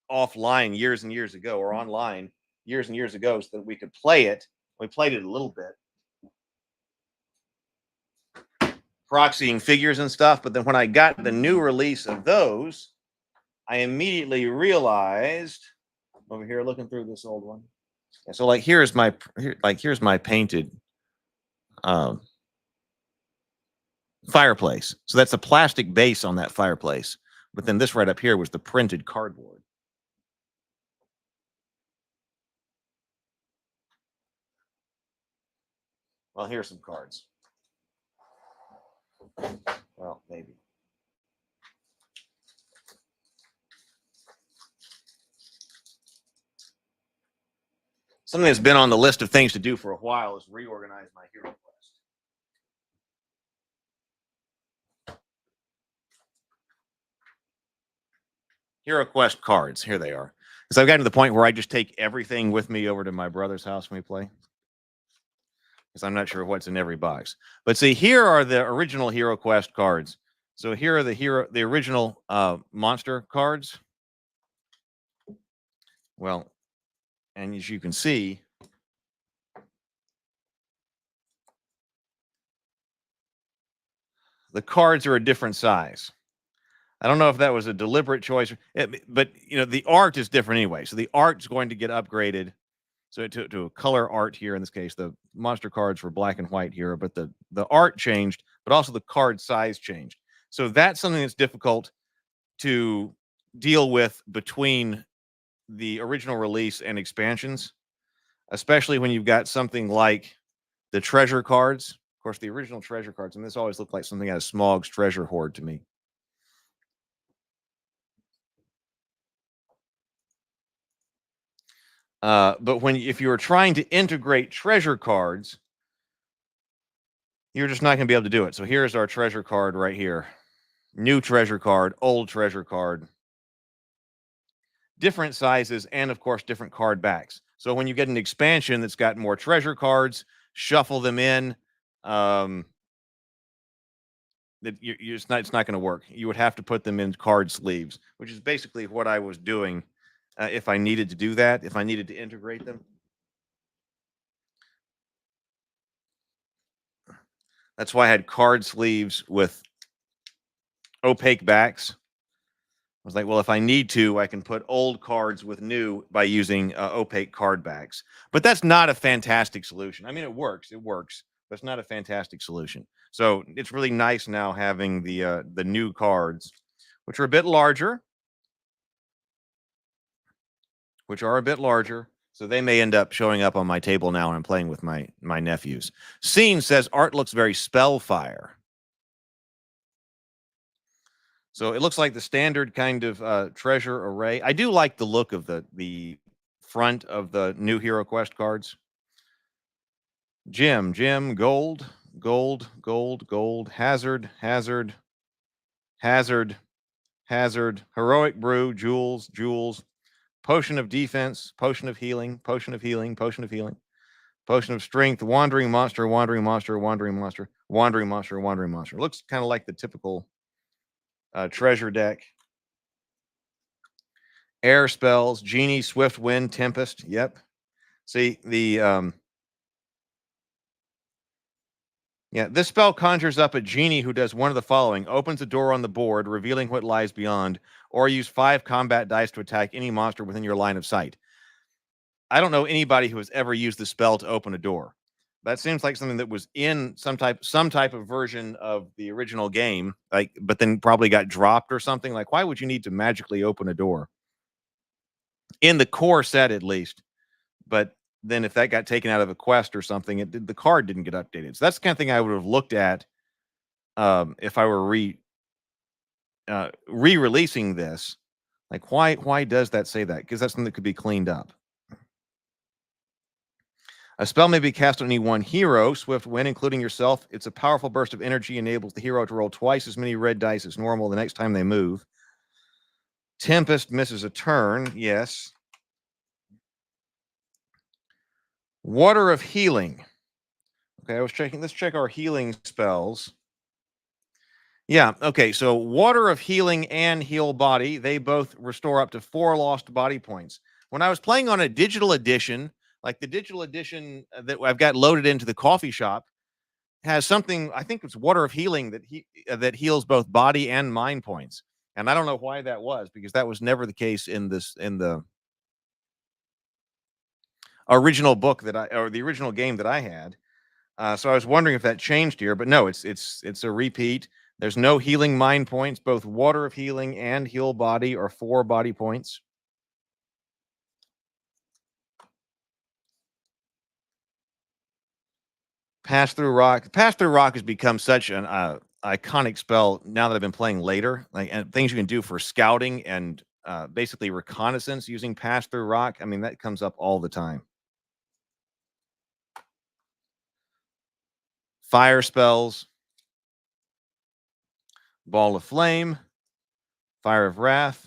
offline years and years ago, or online years and years ago, so that we could play it. We played it a little bit, proxying figures and stuff. But then when I got the new release of those, I immediately realized, over here looking through this old one. And so here's my painted fireplace. So that's a plastic base on that fireplace. But then this right up here was the printed cardboard. Well, here's some cards. Well, maybe. Something that's been on the list of things to do for a while is reorganize my HeroQuest. HeroQuest cards. Here they are. Because I've gotten to the point where I just take everything with me over to my brother's house when we play. Because I'm not sure what's in every box. But see, here are the original HeroQuest cards. So here are the original monster cards. Well, and as you can see, the cards are a different size. I don't know if that was a deliberate choice, but the art is different anyway. So the art's going to get upgraded. So to a color art here in this case. The monster cards were black and white here, but the art changed, but also the card size changed. So that's something that's difficult to deal with between the original release and expansions, especially when you've got something like the treasure cards. Of course, the original treasure cards, and this always looked like something out of Smaug's Treasure Hoard to me. But if you were trying to integrate treasure cards, you're just not going to be able to do it. So here's our treasure card right here. New treasure card, old treasure card. Different sizes, and of course, different card backs. So when you get an expansion that's got more treasure cards, shuffle them in. It's not going to work. You would have to put them in card sleeves, which is basically what I was doing if I needed to do that, if I needed to integrate them. That's why I had card sleeves with opaque backs. I was like, well, if I need to, I can put old cards with new by using opaque card backs. But that's not a fantastic solution. I mean, it works, but it's not a fantastic solution. So it's really nice now having the new cards, which are a bit larger. So they may end up showing up on my table now when I'm playing with my nephews. Scene says art looks very Spellfire. So it looks like the standard kind of treasure array. I do like the look of the front of the new HeroQuest cards. Gem, gold, hazard, heroic brew, jewels, potion of defense, potion of healing, potion of strength, wandering monster. Looks kind of like the typical treasure deck. Air spells, Genie, Swift Wind, Tempest. Yep. See, yeah, this spell conjures up a genie who does one of the following: opens a door on the board, revealing what lies beyond, or use 5 combat dice to attack any monster within your line of sight. I don't know anybody who has ever used the spell to open a door. That seems like something that was in some type of version of the original game, like, but then probably got dropped or something. Like, why would you need to magically open a door? In the core set, at least. But then if that got taken out of a quest or something, the card didn't get updated. So that's the kind of thing I would have looked at if I were re-releasing this. Like, why does that say that? Because that's something that could be cleaned up. A spell may be cast on any one hero, Swift Wind, including yourself. It's a powerful burst of energy, enables the hero to roll twice as many red dice as normal the next time they move. Tempest misses a turn, yes. Water of Healing. Okay, I was checking. Let's check our healing spells. Yeah, okay, so Water of Healing and Heal Body, they both restore up to 4 lost body points. When I was playing on a digital edition, like the digital edition that I've got loaded into the coffee shop, has something, I think it's Water of Healing that heals both body and mind points. And I don't know why that was, because that was never the case in the original book or the original game that I had. So I was wondering if that changed here, but no, it's a repeat. There's no healing mind points. Both Water of Healing and Heal Body are 4 body points. Pass Through Rock. Pass Through Rock has become such an iconic spell now that I've been playing later. Like, and things you can do for scouting and basically reconnaissance using Pass Through Rock. I mean, that comes up all the time. Fire spells. Ball of Flame. Fire of Wrath.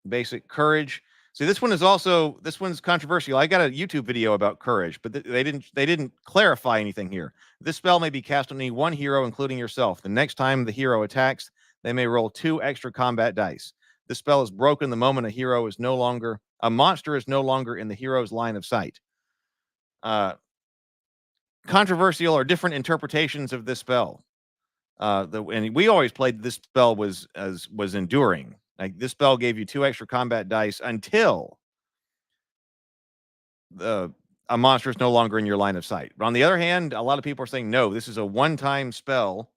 Basic Courage. See, this one's controversial. I got a YouTube video about courage, but they didn't clarify anything here. This spell may be cast on any one hero, including yourself. The next time the hero attacks, they may roll 2 extra combat dice. This spell is broken the moment a monster is no longer in the hero's line of sight. Controversial or different interpretations of this spell. And we always played this spell was enduring. Like, this spell gave you 2 extra combat dice until a monster is no longer in your line of sight. But on the other hand, a lot of people are saying, no, this is a one-time spell.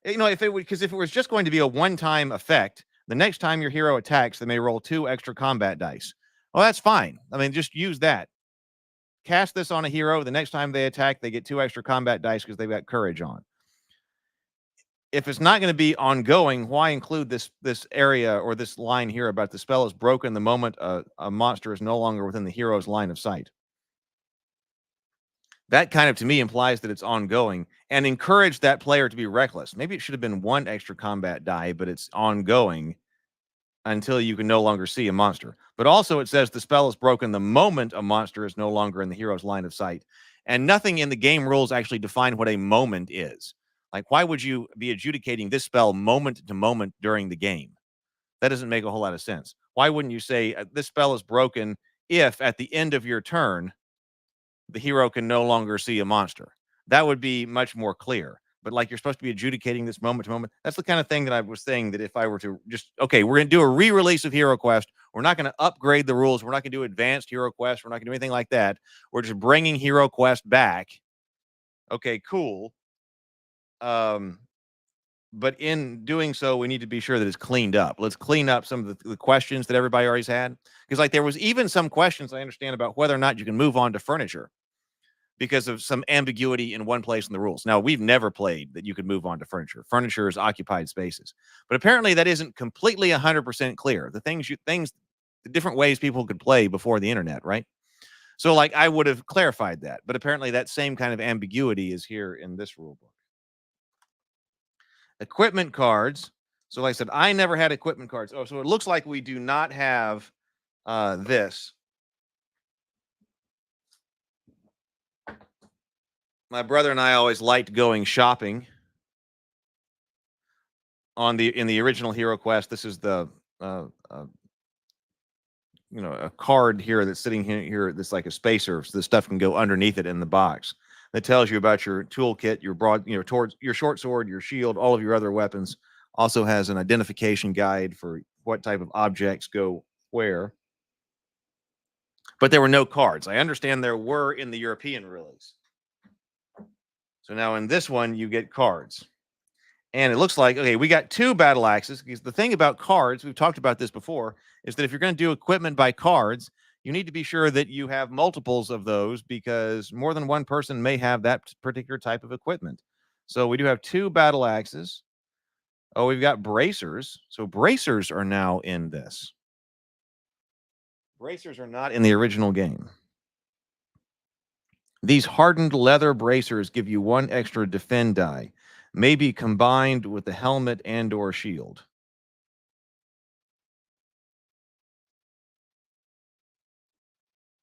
You know, if it was just going to be a one-time effect, the next time your hero attacks, they may roll 2 extra combat dice. Well, that's fine. I mean, just use that. Cast this on a hero. The next time they attack, they get 2 extra combat dice because they've got courage on. If it's not going to be ongoing, why include this area or this line here about the spell is broken the moment a monster is no longer within the hero's line of sight? That kind of, to me, implies that it's ongoing and encourage that player to be reckless. Maybe it should have been 1 extra combat die, but it's ongoing until you can no longer see a monster. But also it says the spell is broken the moment a monster is no longer in the hero's line of sight. And nothing in the game rules actually define what a moment is. Like, why would you be adjudicating this spell moment to moment during the game? That doesn't make a whole lot of sense. Why wouldn't you say this spell is broken if at the end of your turn, the hero can no longer see a monster? That would be much more clear. But like, you're supposed to be adjudicating this moment to moment. That's the kind of thing that I was saying that if I were to just, okay, we're going to do a re-release of HeroQuest. We're not going to upgrade the rules. We're not going to do advanced HeroQuest. We're not going to do anything like that. We're just bringing HeroQuest back. Okay, cool. But in doing so, we need to be sure that it's cleaned up. Let's clean up some of the questions that everybody always had. Because like, there was even some questions I understand about whether or not you can move on to furniture because of some ambiguity in one place in the rules. Now, we've never played that you could move on to furniture. Furniture is occupied spaces. But apparently that isn't completely 100% clear. The different ways people could play before the internet, right? So like, I would have clarified that. But apparently that same kind of ambiguity is here in this rule book. Equipment cards. So like I said, I never had equipment cards. Oh, so it looks like we do not have this. My brother and I always liked going shopping in the original HeroQuest. This is the a card here that's sitting here that's like a spacer, so the stuff can go underneath it in the box. That tells you about your toolkit, your broad, towards your short sword, your shield, all of your other weapons. Also has an identification guide for what type of objects go where. But there were no cards. I understand there were in the European release. So now in this one, you get cards. And it looks like, okay, we got 2 battle axes. Because the thing about cards, we've talked about this before, is that if you're going to do equipment by cards, you need to be sure that you have multiples of those, because more than one person may have that particular type of equipment. So we do have 2 battle axes. Oh, we've got bracers. So bracers are now in this. Bracers are not in the original game. These hardened leather bracers give you 1 extra defend die, may be combined with the helmet and or shield.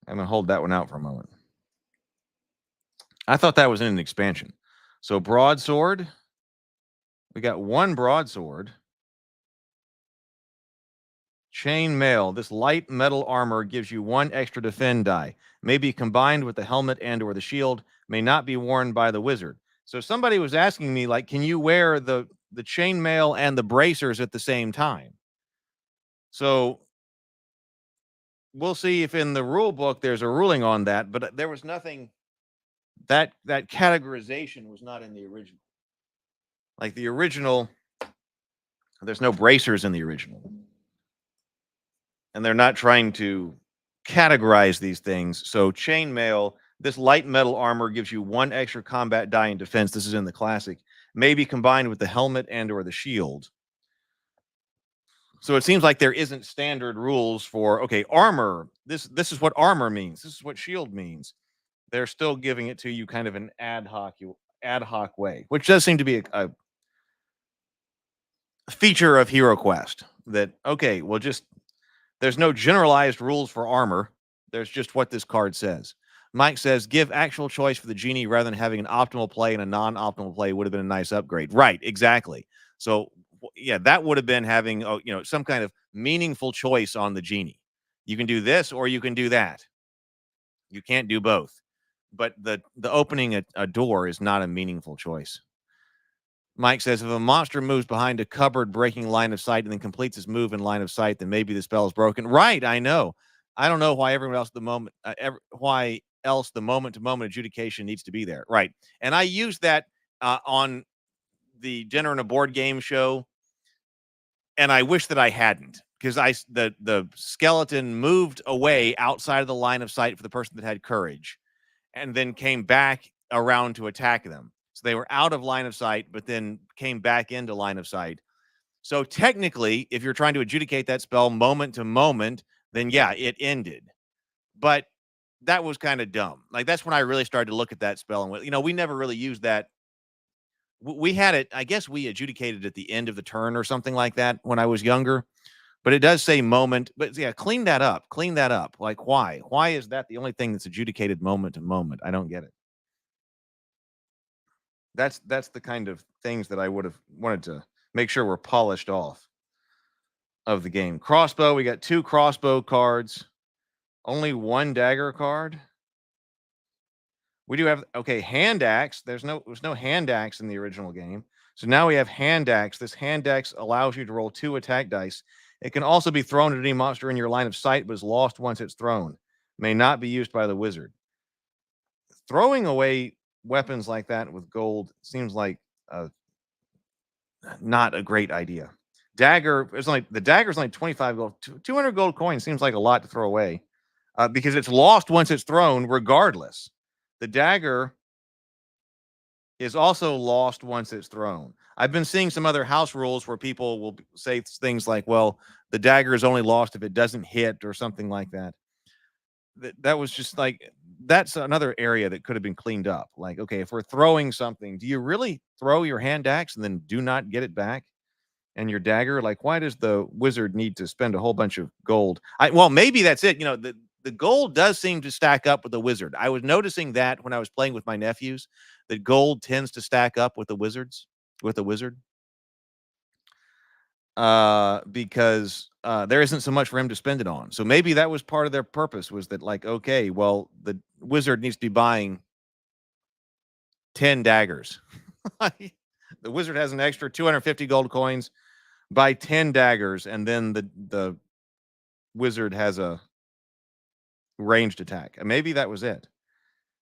I'm going to hold that one out for a moment. I thought that was in an expansion. So broadsword, we got 1 broadsword. Chain mail, this light metal armor gives you 1 extra defend die, may be combined with the helmet and or the shield, may not be worn by the wizard. So somebody was asking me, like, can you wear the chainmail and the bracers at the same time? So we'll see if in the rule book there's a ruling on that, but there was nothing, that categorization was not in the original. Like the original, there's no bracers in the original. And they're not trying to categorize these things. So chainmail, this light metal armor gives you 1 extra combat die in defense. This is in the classic. May be combined with the helmet and or the shield. So it seems like there isn't standard rules for, okay, armor. This is what armor means. This is what shield means. They're still giving it to you kind of an ad hoc way, which does seem to be a feature of HeroQuest. That, okay, well, just there's no generalized rules for armor. There's just what this card says. Mike says, give actual choice for the genie rather than having an optimal play and a non-optimal play would have been a nice upgrade. Right, exactly. So, yeah, that would have been having, some kind of meaningful choice on the genie. You can do this or you can do that. You can't do both. But the opening a door is not a meaningful choice. Mike says, if a monster moves behind a cupboard breaking line of sight and then completes his move in line of sight, then maybe the spell is broken. Right, I know. I don't know why everyone else the moment-to-moment adjudication needs to be there. Right. And I used that on the Dinner and a Board Game show, and I wish that I hadn't, because the skeleton moved away outside of the line of sight for the person that had courage and then came back around to attack them. So they were out of line of sight, but then came back into line of sight. So technically, if you're trying to adjudicate that spell moment to moment, then yeah, it ended. But that was kind of dumb. Like, that's when I really started to look at that spell and went, we never really used that. We had it, I guess we adjudicated at the end of the turn or something like that when I was younger. But it does say moment. But yeah, clean that up. Clean that up. Like, why? Why is that the only thing that's adjudicated moment to moment? I don't get it. That's the kind of things that I would have wanted to make sure were polished off of the game. Crossbow, we got 2 crossbow cards. Only 1 dagger card. We do have, okay, hand axe. There's no hand axe in the original game. So now we have hand axe. This hand axe allows you to roll 2 attack dice. It can also be thrown at any monster in your line of sight, but is lost once it's thrown. May not be used by the wizard. Throwing away weapons like that with gold seems like not a great idea. Dagger, the dagger's only 25 gold. 200 gold coins seems like a lot to throw away because it's lost once it's thrown regardless. The dagger is also lost once it's thrown. I've been seeing some other house rules where people will say things like, well, the dagger is only lost if it doesn't hit or something like that. That was just like, that's another area that could have been cleaned up. Like, okay, if we're throwing something, do you really throw your hand axe and then do not get it back? And your dagger, like, why does the wizard need to spend a whole bunch of gold? Well, maybe that's it. The gold does seem to stack up with the wizard. I was noticing that when I was playing with my nephews, that gold tends to stack up with the wizard. because there isn't so much for him to spend it on. So maybe that was part of their purpose, was that like, okay, well, the wizard needs to be buying 10 daggers. The wizard has an extra 250 gold coins, buy 10 daggers, and then the wizard has a ranged attack. And maybe that was it.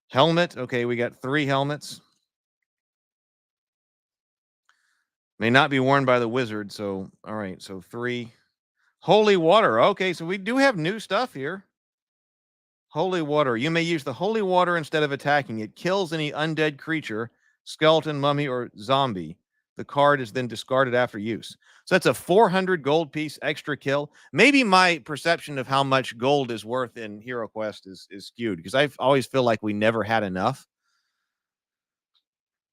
Helmet. Okay, we got 3 helmets. May not be worn by the wizard. So, all right. So 3. Holy water. Okay, so we do have new stuff here. Holy water. You may use the holy water instead of attacking. It kills any undead creature, skeleton, mummy, or zombie. The card is then discarded after use. So that's a 400 gold piece extra kill. Maybe my perception of how much gold is worth in HeroQuest is skewed, because I always feel like we never had enough.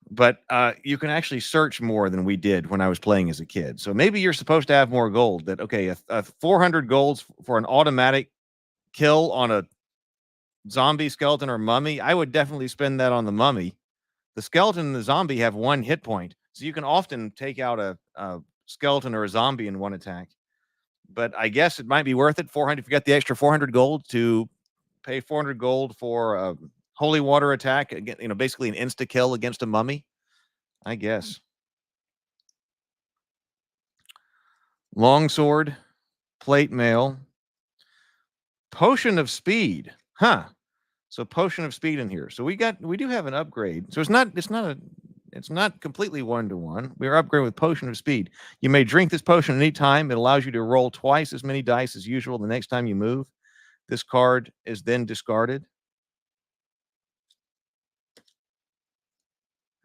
But you can actually search more than we did when I was playing as a kid. So maybe you're supposed to have more gold. That, okay, a 400 golds for an automatic kill on a zombie, skeleton, or mummy. I would definitely spend that on the mummy. The skeleton and the zombie have 1 hit point, so you can often take out a skeleton or a zombie in 1 attack. But I guess it might be worth it. 400 if you got the extra 400 gold, to pay 400 gold for a holy water attack, again, basically an insta kill against a mummy, I guess. Longsword, plate mail, potion of speed. Huh. So potion of speed in here. So we do have an upgrade. So it's not completely 1-to-1. We're upgrading with potion of speed. You may drink this potion any time. It allows you to roll twice as many dice as usual the next time you move. This card is then discarded.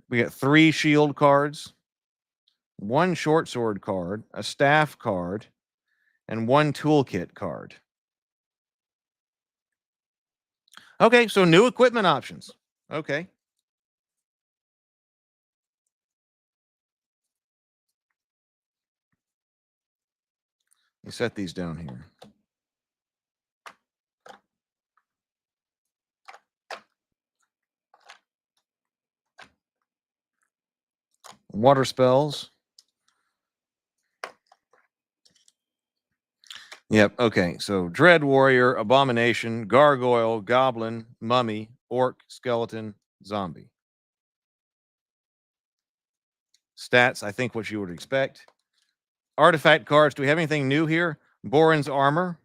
We got 3 shield cards, 1 short sword card, a staff card, and 1 toolkit card. Okay, so new equipment options. Okay. Let me set these down here. Water spells. Yep. Okay. So Dread Warrior, Abomination, Gargoyle, Goblin, Mummy, Orc, Skeleton, Zombie. Stats, I think what you would expect. Artifact cards. Do we have anything new here? Borin's Armor.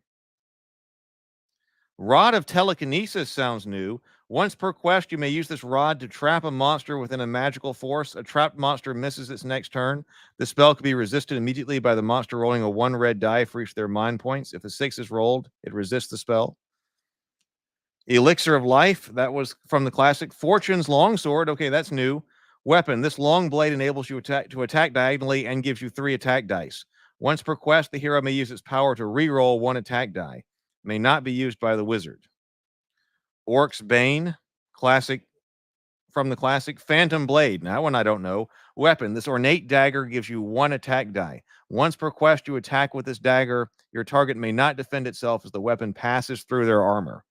Rod of Telekinesis sounds new. Once per quest, you may use this rod to trap a monster within a magical force. A trapped monster misses its next turn. The spell can be resisted immediately by the monster rolling a 1 red die for each of their mind points. If a 6 is rolled, it resists the spell. Elixir of Life, that was from the classic. Fortune's Longsword, okay, that's new. Weapon, this long blade enables you to attack diagonally and gives you 3 attack dice. Once per quest, the hero may use its power to re-roll 1 attack die. May not be used by the wizard. Orc's Bane, classic, from the classic. Phantom Blade, now one I don't know. Weapon, this ornate dagger gives you 1 attack die. Once per quest you attack with this dagger, your target may not defend itself as the weapon passes through their armor.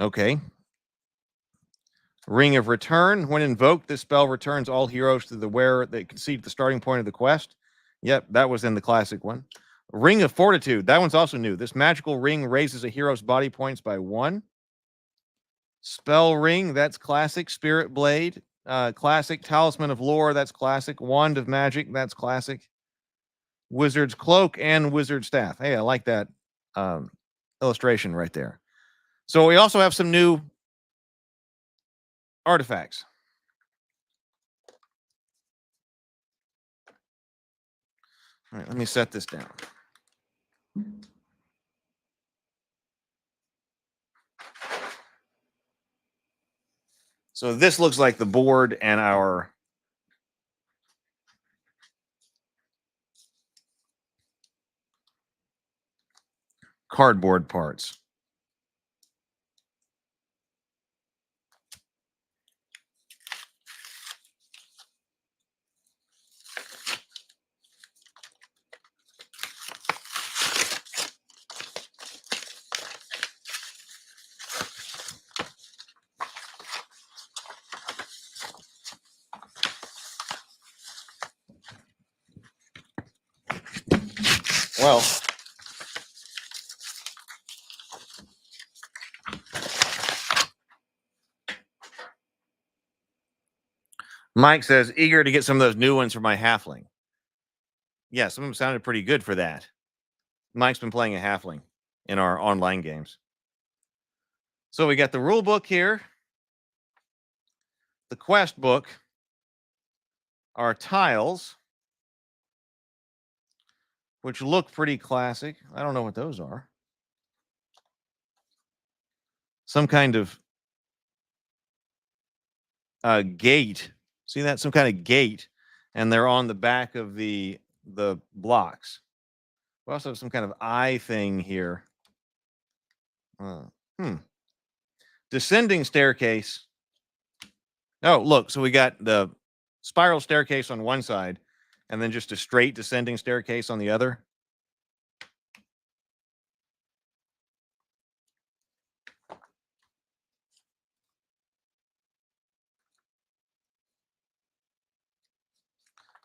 Okay. Ring of Return, when invoked, this spell returns all heroes to the wearer that concede the starting point of the quest. Yep, that was in the classic one. Ring of Fortitude, that one's also new. This magical ring raises a hero's body points by 1. Spell Ring, that's classic. Spirit Blade, classic. Talisman of Lore, that's classic. Wand of Magic, that's classic. Wizard's Cloak and Wizard Staff. Hey, I like that illustration right there. So we also have some new artifacts. All right, let me set this down. So this looks like the board and our cardboard parts. Well, Mike says, eager to get some of those new ones for my halfling. Yeah, some of them sounded pretty good for that. Mike's been playing a halfling in our online games. So we got the rule book here, the quest book, our tiles, which look pretty classic. I don't know what those are. Some kind of gate. See that? Some kind of gate. And they're on the back of the blocks. We also have some kind of eye thing here. Descending staircase. Oh, look. So we got the spiral staircase on one side and then just a straight descending staircase on the other.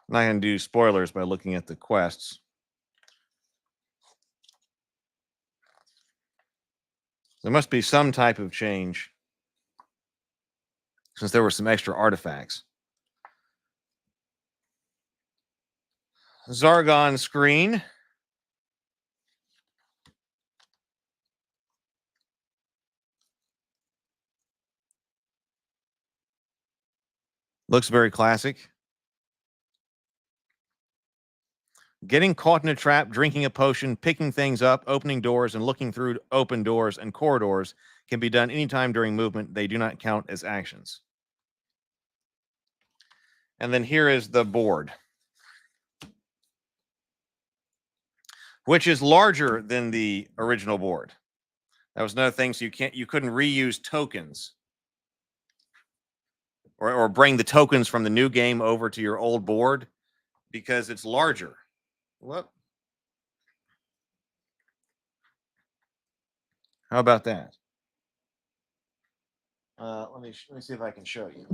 I'm not going to do spoilers by looking at the quests. There must be some type of change since there were some extra artifacts. Zargon screen. Looks very classic. Getting caught in a trap, drinking a potion, picking things up, opening doors, and looking through open doors and corridors can be done anytime during movement. They do not count as actions. And then here is the board, which is larger than the original board. That was another thing. So you couldn't reuse tokens or bring the tokens from the new game over to your old board because it's larger. What? How about that? Let me see if I can show you.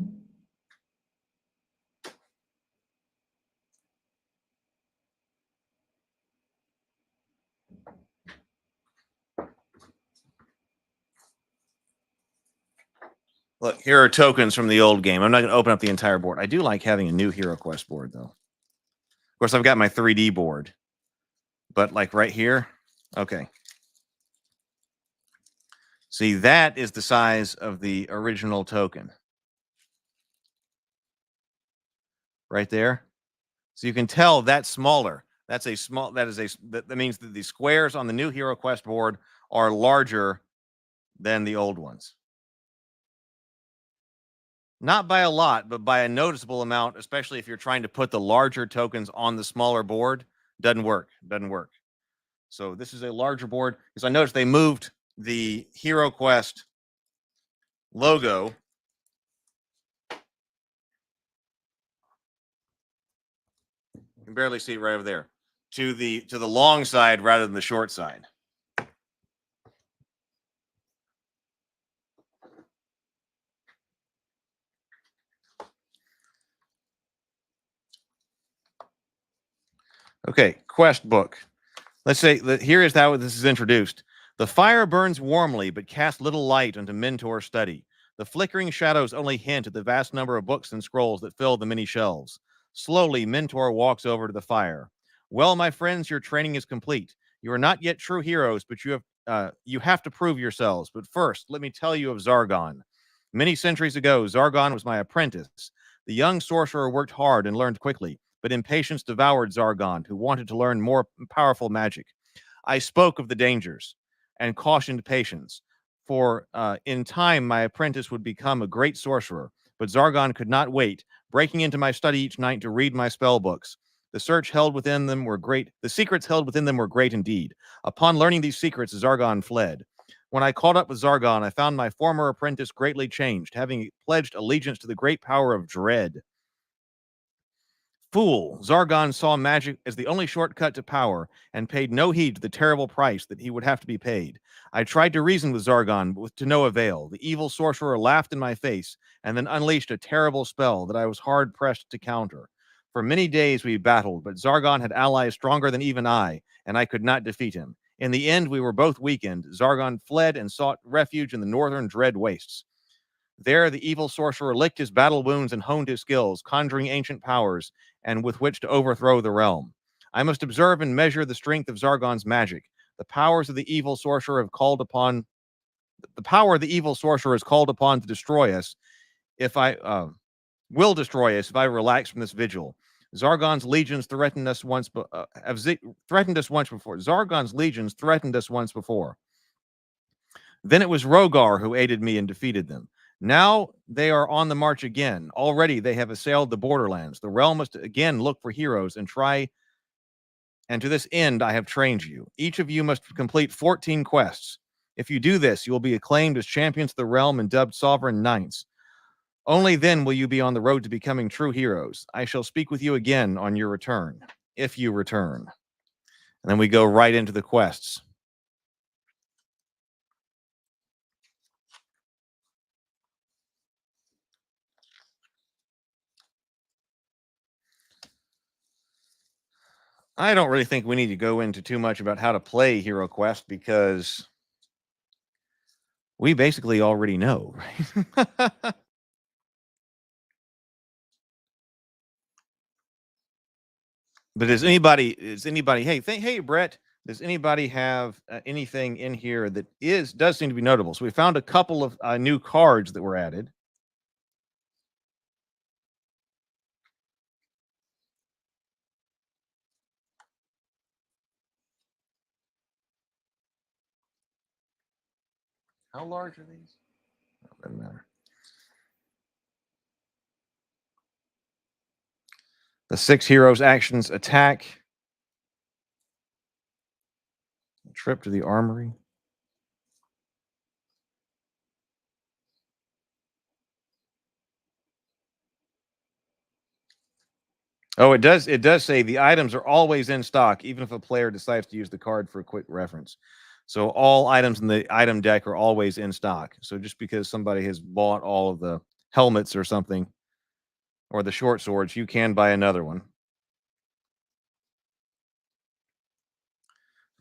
Look, here are tokens from the old game. I'm not going to open up the entire board. I do like having a new HeroQuest board, though. Of course, I've got my 3D board. But like right here, okay. See, that is the size of the original token. Right there. So you can tell that's smaller. That means that the squares on the new HeroQuest board are larger than the old ones. Not by a lot, but by a noticeable amount, especially if you're trying to put the larger tokens on the smaller board. Doesn't work. So this is a larger board because I noticed they moved the HeroQuest logo you can barely see it right over there to the long side rather than the short side. Okay, quest book. Let's say that here is how this is introduced. The fire burns warmly, but casts little light into Mentor's study. The flickering shadows only hint at the vast number of books and scrolls that fill the many shelves. Slowly, Mentor walks over to the fire. Well, my friends, your training is complete. You are not yet true heroes, but you have to prove yourselves. But first, let me tell you of Zargon. Many centuries ago, Zargon was my apprentice. The young sorcerer worked hard and learned quickly, but impatience devoured Zargon, who wanted to learn more powerful magic. I spoke of the dangers and cautioned patience, for in time my apprentice would become a great sorcerer. But Zargon could not wait, breaking into my study each night to read my spell books. The secrets held within them were great indeed. Upon learning these secrets, Zargon fled. When I caught up with Zargon, I found my former apprentice greatly changed, having pledged allegiance to the great power of dread. Fool, Zargon saw magic as the only shortcut to power and paid no heed to the terrible price that he would have to be paid. I tried to reason with Zargon, but to no avail. The evil sorcerer laughed in my face and then unleashed a terrible spell that I was hard-pressed to counter. For many days we battled, but Zargon had allies stronger than even I, and I could not defeat him. In the end, we were both weakened. Zargon fled and sought refuge in the northern dread wastes. There, the evil sorcerer licked his battle wounds and honed his skills, conjuring ancient powers, and with which to overthrow the realm. I must observe and measure the strength of Zargon's magic. The powers of the evil sorcerer have called upon. The power of the evil sorcerer is called upon to destroy us. If I will destroy us if I relax from this vigil. Zargon's legions threatened us once, threatened us once before. Zargon's legions threatened us once before. Then it was Rogar who aided me and defeated them. Now they are on the march again. Already they have assailed the borderlands. The realm must again look for heroes and try. And to this end, I have trained you. Each of you must complete 14 quests. If you do this, you will be acclaimed as champions of the realm and dubbed sovereign knights. Only then will you be on the road to becoming true heroes. I shall speak with you again on your return, if you return. And then we go right into the quests. I don't really think we need to go into too much about how to play HeroQuest because we basically already know, right? But does anybody, hey, Brett, does anybody have anything in here that does seem to be notable? So we found a couple of new cards that were added. How large are these? Doesn't matter. The 6 heroes actions: attack, trip to the armory. Oh, it does say the items are always in stock, even if a player decides to use the card for a quick reference. So all items in the item deck are always in stock. So just because somebody has bought all of the helmets or something, or the short swords, you can buy another one.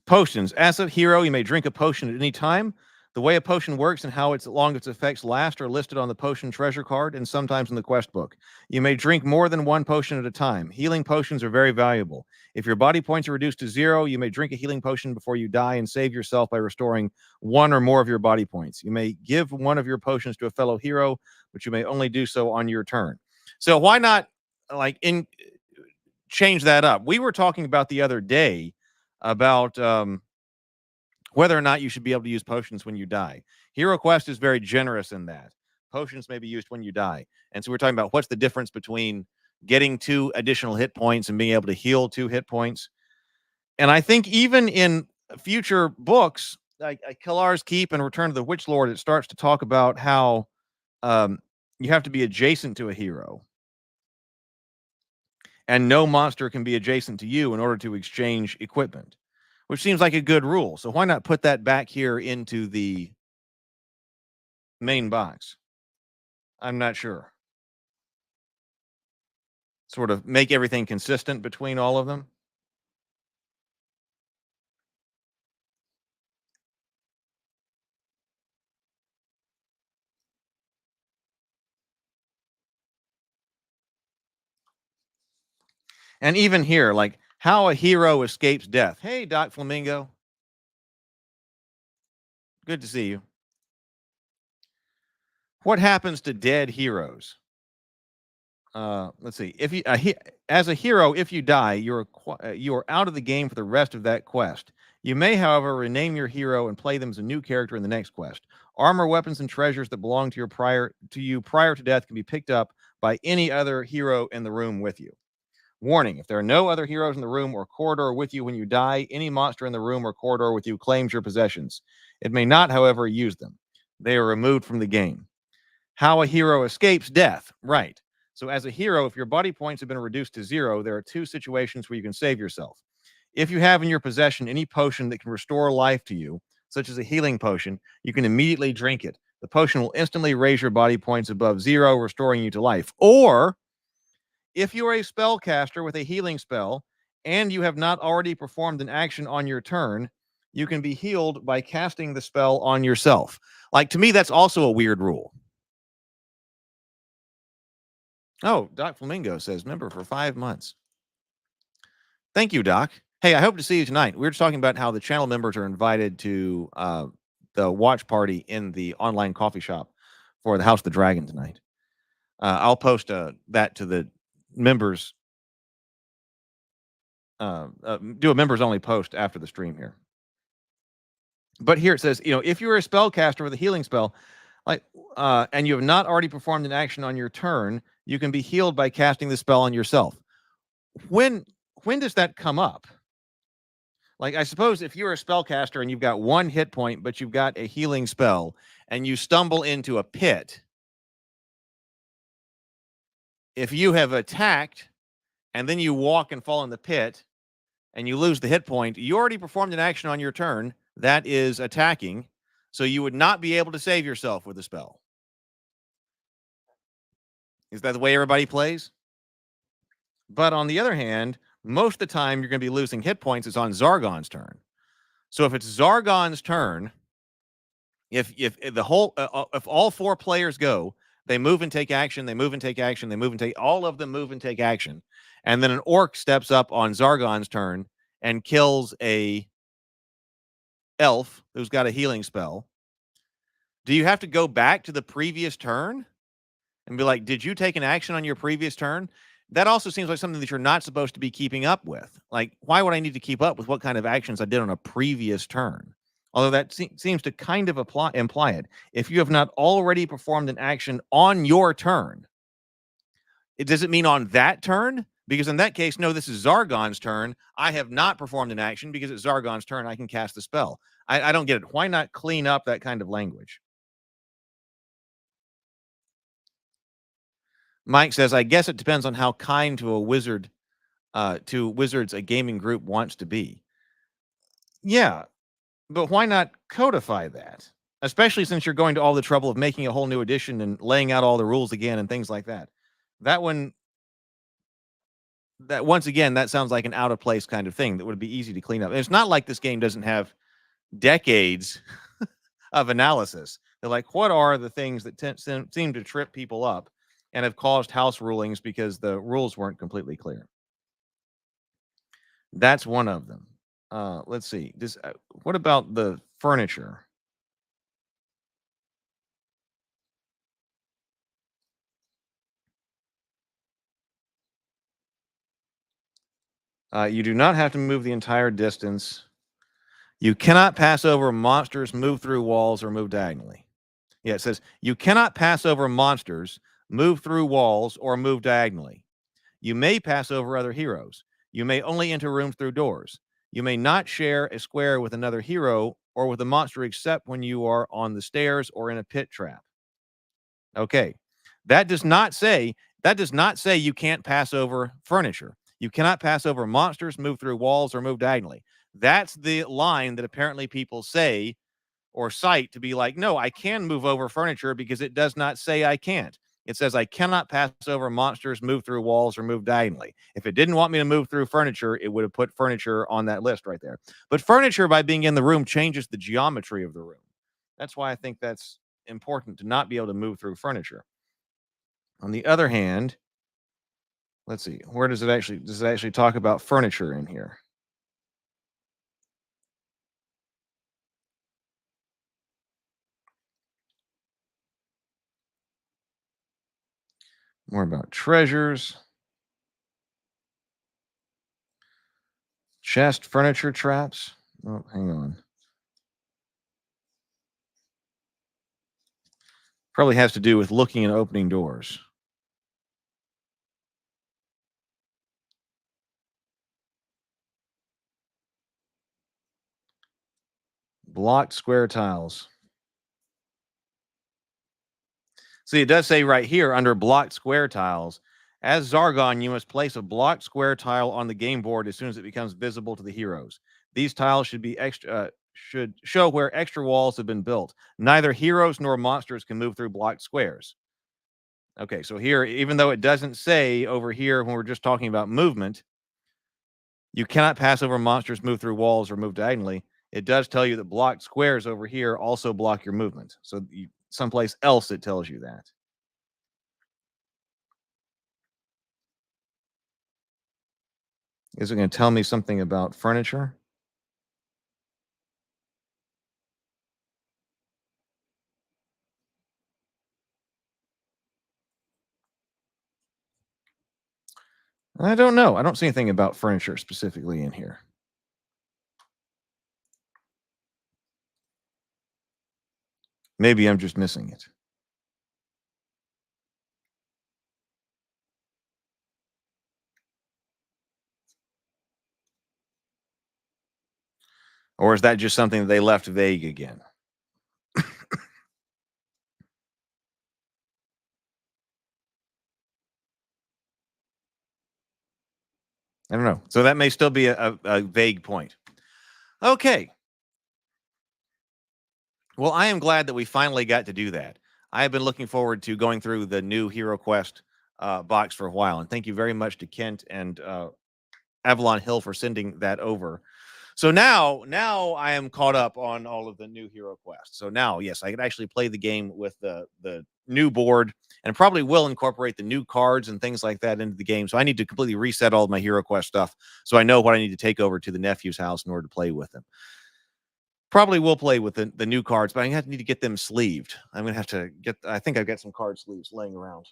Potions. As a hero, you may drink a potion at any time. The way a potion works and how long its effects last are listed on the potion treasure card and sometimes in the quest book. You may drink more than one potion at a time. Healing potions are very valuable. If your body points are reduced to 0, you may drink a healing potion before you die and save yourself by restoring 1 or more of your body points. You may give one of your potions to a fellow hero, but you may only do so on your turn. So why not change that up? We were talking about the other day about whether or not you should be able to use potions when you die. HeroQuest is very generous in that. Potions may be used when you die. And so we're talking about what's the difference between getting 2 additional hit points and being able to heal 2 hit points. And I think even in future books, like Kalar's Keep and Return of the Witch Lord, it starts to talk about how you have to be adjacent to a hero. And no monster can be adjacent to you in order to exchange equipment, which seems like a good rule. So why not put that back here into the main box? I'm not sure. Sort of make everything consistent between all of them. And even here, like how a hero escapes death. Hey, Doc Flamingo. Good to see you. What happens to dead heroes? Let's see. If you, as a hero, if you die, you are out of the game for the rest of that quest. You may, however, rename your hero and play them as a new character in the next quest. Armor, weapons, and treasures that belong to you prior to death can be picked up by any other hero in the room with you. Warning, if there are no other heroes in the room or corridor with you when you die, any monster in the room or corridor with you claims your possessions. It may not, however, use them. They are removed from the game. How a hero escapes death. Right. So as a hero, if your body points have been reduced to 0, there are 2 situations where you can save yourself. If you have in your possession any potion that can restore life to you, such as a healing potion, you can immediately drink it. The potion will instantly raise your body points above 0, restoring you to life. Or if you are a spellcaster with a healing spell and you have not already performed an action on your turn, you can be healed by casting the spell on yourself. Like, to me, that's also a weird rule. Oh, Doc Flamingo says, member for 5 months. Thank you, Doc. Hey, I hope to see you tonight. We were just talking about how the channel members are invited to the watch party in the online coffee shop for the House of the Dragon tonight. I'll post that to the members. Do a members only post after the stream here. But here it says, if you're a spellcaster with a healing spell, like, and you have not already performed an action on your turn, you can be healed by casting the spell on yourself. When does that come up? Like, I suppose if you're a spellcaster and you've got 1 hit point, but you've got a healing spell, and you stumble into a pit, if you have attacked and then you walk and fall in the pit and you lose the hit point, you already performed an action on your turn that is attacking, so you would not be able to save yourself with the spell. Is that the way everybody plays? But on the other hand, most of the time you're going to be losing hit points is on Zargon's turn. So if it's Zargon's turn, if all 4 players go, they move and take action, they move and take action, they move and take, all of them move and take action, and then an orc steps up on Zargon's turn and kills a elf who's got a healing spell, do you have to go back to the previous turn and be like, did you take an action on your previous turn? That also seems like something that you're not supposed to be keeping up with. Like, why would I need to keep up with what kind of actions I did on a previous turn? Although that seems to kind of imply it. If you have not already performed an action on your turn, does it mean on that turn? Because in that case, no, this is Zargon's turn. I have not performed an action because it's Zargon's turn. I can cast the spell. I don't get it. Why not clean up that kind of language? Mike says, I guess it depends on how kind to a wizard, to wizards a gaming group wants to be. Yeah, but why not codify that? Especially since you're going to all the trouble of making a whole new edition and laying out all the rules again and things like that. Once again, that sounds like an out of place kind of thing that would be easy to clean up. And it's not like this game doesn't have decades of analysis. They're like, what are the things that seem to trip people up and have caused house rulings because the rules weren't completely clear? That's one of them. Let's see. What about the furniture? You do not have to move the entire distance. You cannot pass over monsters, move through walls, or move diagonally. Yeah, it says you cannot pass over monsters, move through walls, or move diagonally. You may pass over other heroes. You may only enter rooms through doors. You may not share a square with another hero or with a monster except when you are on the stairs or in a pit trap. Okay. That does not say you can't pass over furniture. You cannot pass over monsters, move through walls, or move diagonally. That's the line that apparently people say or cite to be like, no, I can move over furniture because it does not say I can't. It says I cannot pass over monsters, move through walls, or move diagonally. If it didn't want me to move through furniture, it would have put furniture on that list right there. But furniture, by being in the room, changes the geometry of the room. That's why I think that's important, to not be able to move through furniture. On the other hand, let's see, where does it actually talk about furniture in here? More about treasures. Chest, furniture, traps. Oh, hang on. Probably has to do with looking and opening doors. Blocked square tiles. See, it does say right here under blocked square tiles, as Zargon, you must place a blocked square tile on the game board as soon as it becomes visible to the heroes. These tiles should show where extra walls have been built. Neither heroes nor monsters can move through blocked squares. Okay, so here, even though it doesn't say over here when we're just talking about movement, you cannot pass over monsters, move through walls, or move diagonally. It does tell you that blocked squares over here also block your movement. So someplace else it tells you that. Is it going to tell me something about furniture? I don't know. I don't see anything about furniture specifically in here. Maybe I'm just missing it. Or is that just something that they left vague again? I don't know. So that may still be a vague point. Okay. Well, I am glad that we finally got to do that. I have been looking forward to going through the new HeroQuest box for a while. And thank you very much to Kent and Avalon Hill for sending that over. So now I am caught up on all of the new HeroQuest. So now, yes, I can actually play the game with the new board, and probably will incorporate the new cards and things like that into the game. So I need to completely reset all of my HeroQuest stuff so I know what I need to take over to the nephew's house in order to play with them. Probably will play with the new cards, but I need to get them sleeved. I'm going to have to get, I think I've got some card sleeves laying around.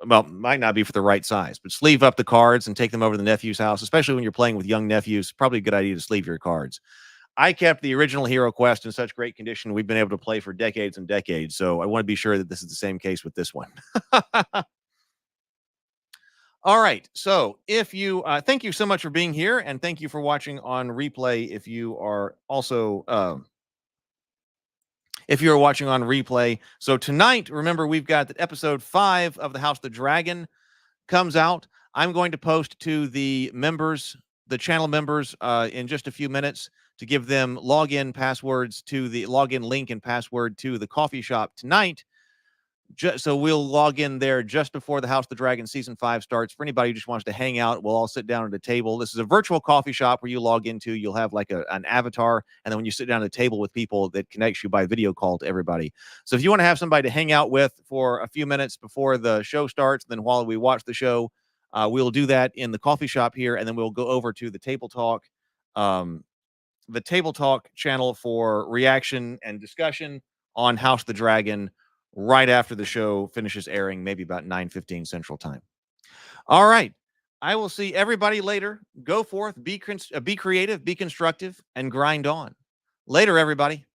Well, might not be for the right size, but sleeve up the cards and take them over to the nephew's house, especially when you're playing with young nephews. Probably a good idea to sleeve your cards. I kept the original HeroQuest in such great condition. We've been able to play for decades and decades. So I want to be sure that this is the same case with this one. All right. So if you, thank you so much for being here, and thank you for watching on replay. If you are also, if you're watching on replay. So tonight, remember, we've got that episode 5 of the House of the Dragon comes out. I'm going to post to the members, the channel members, in just a few minutes to give them login passwords to the login link and password to the coffee shop tonight. So we'll log in there just before the House of the Dragon season 5 starts. For anybody who just wants to hang out, we'll all sit down at a table. This is a virtual coffee shop where you log into. You'll have like an avatar, and then when you sit down at a table with people, that connects you by video call to everybody. So if you want to have somebody to hang out with for a few minutes before the show starts, then while we watch the show, we'll do that in the coffee shop here, and then we'll go over to the Table Talk, channel for reaction and discussion on House of the Dragon right after the show finishes airing, maybe about 9:15 Central Time. All right. I will see everybody later. Go forth, be creative, be constructive, and grind on. Later, everybody.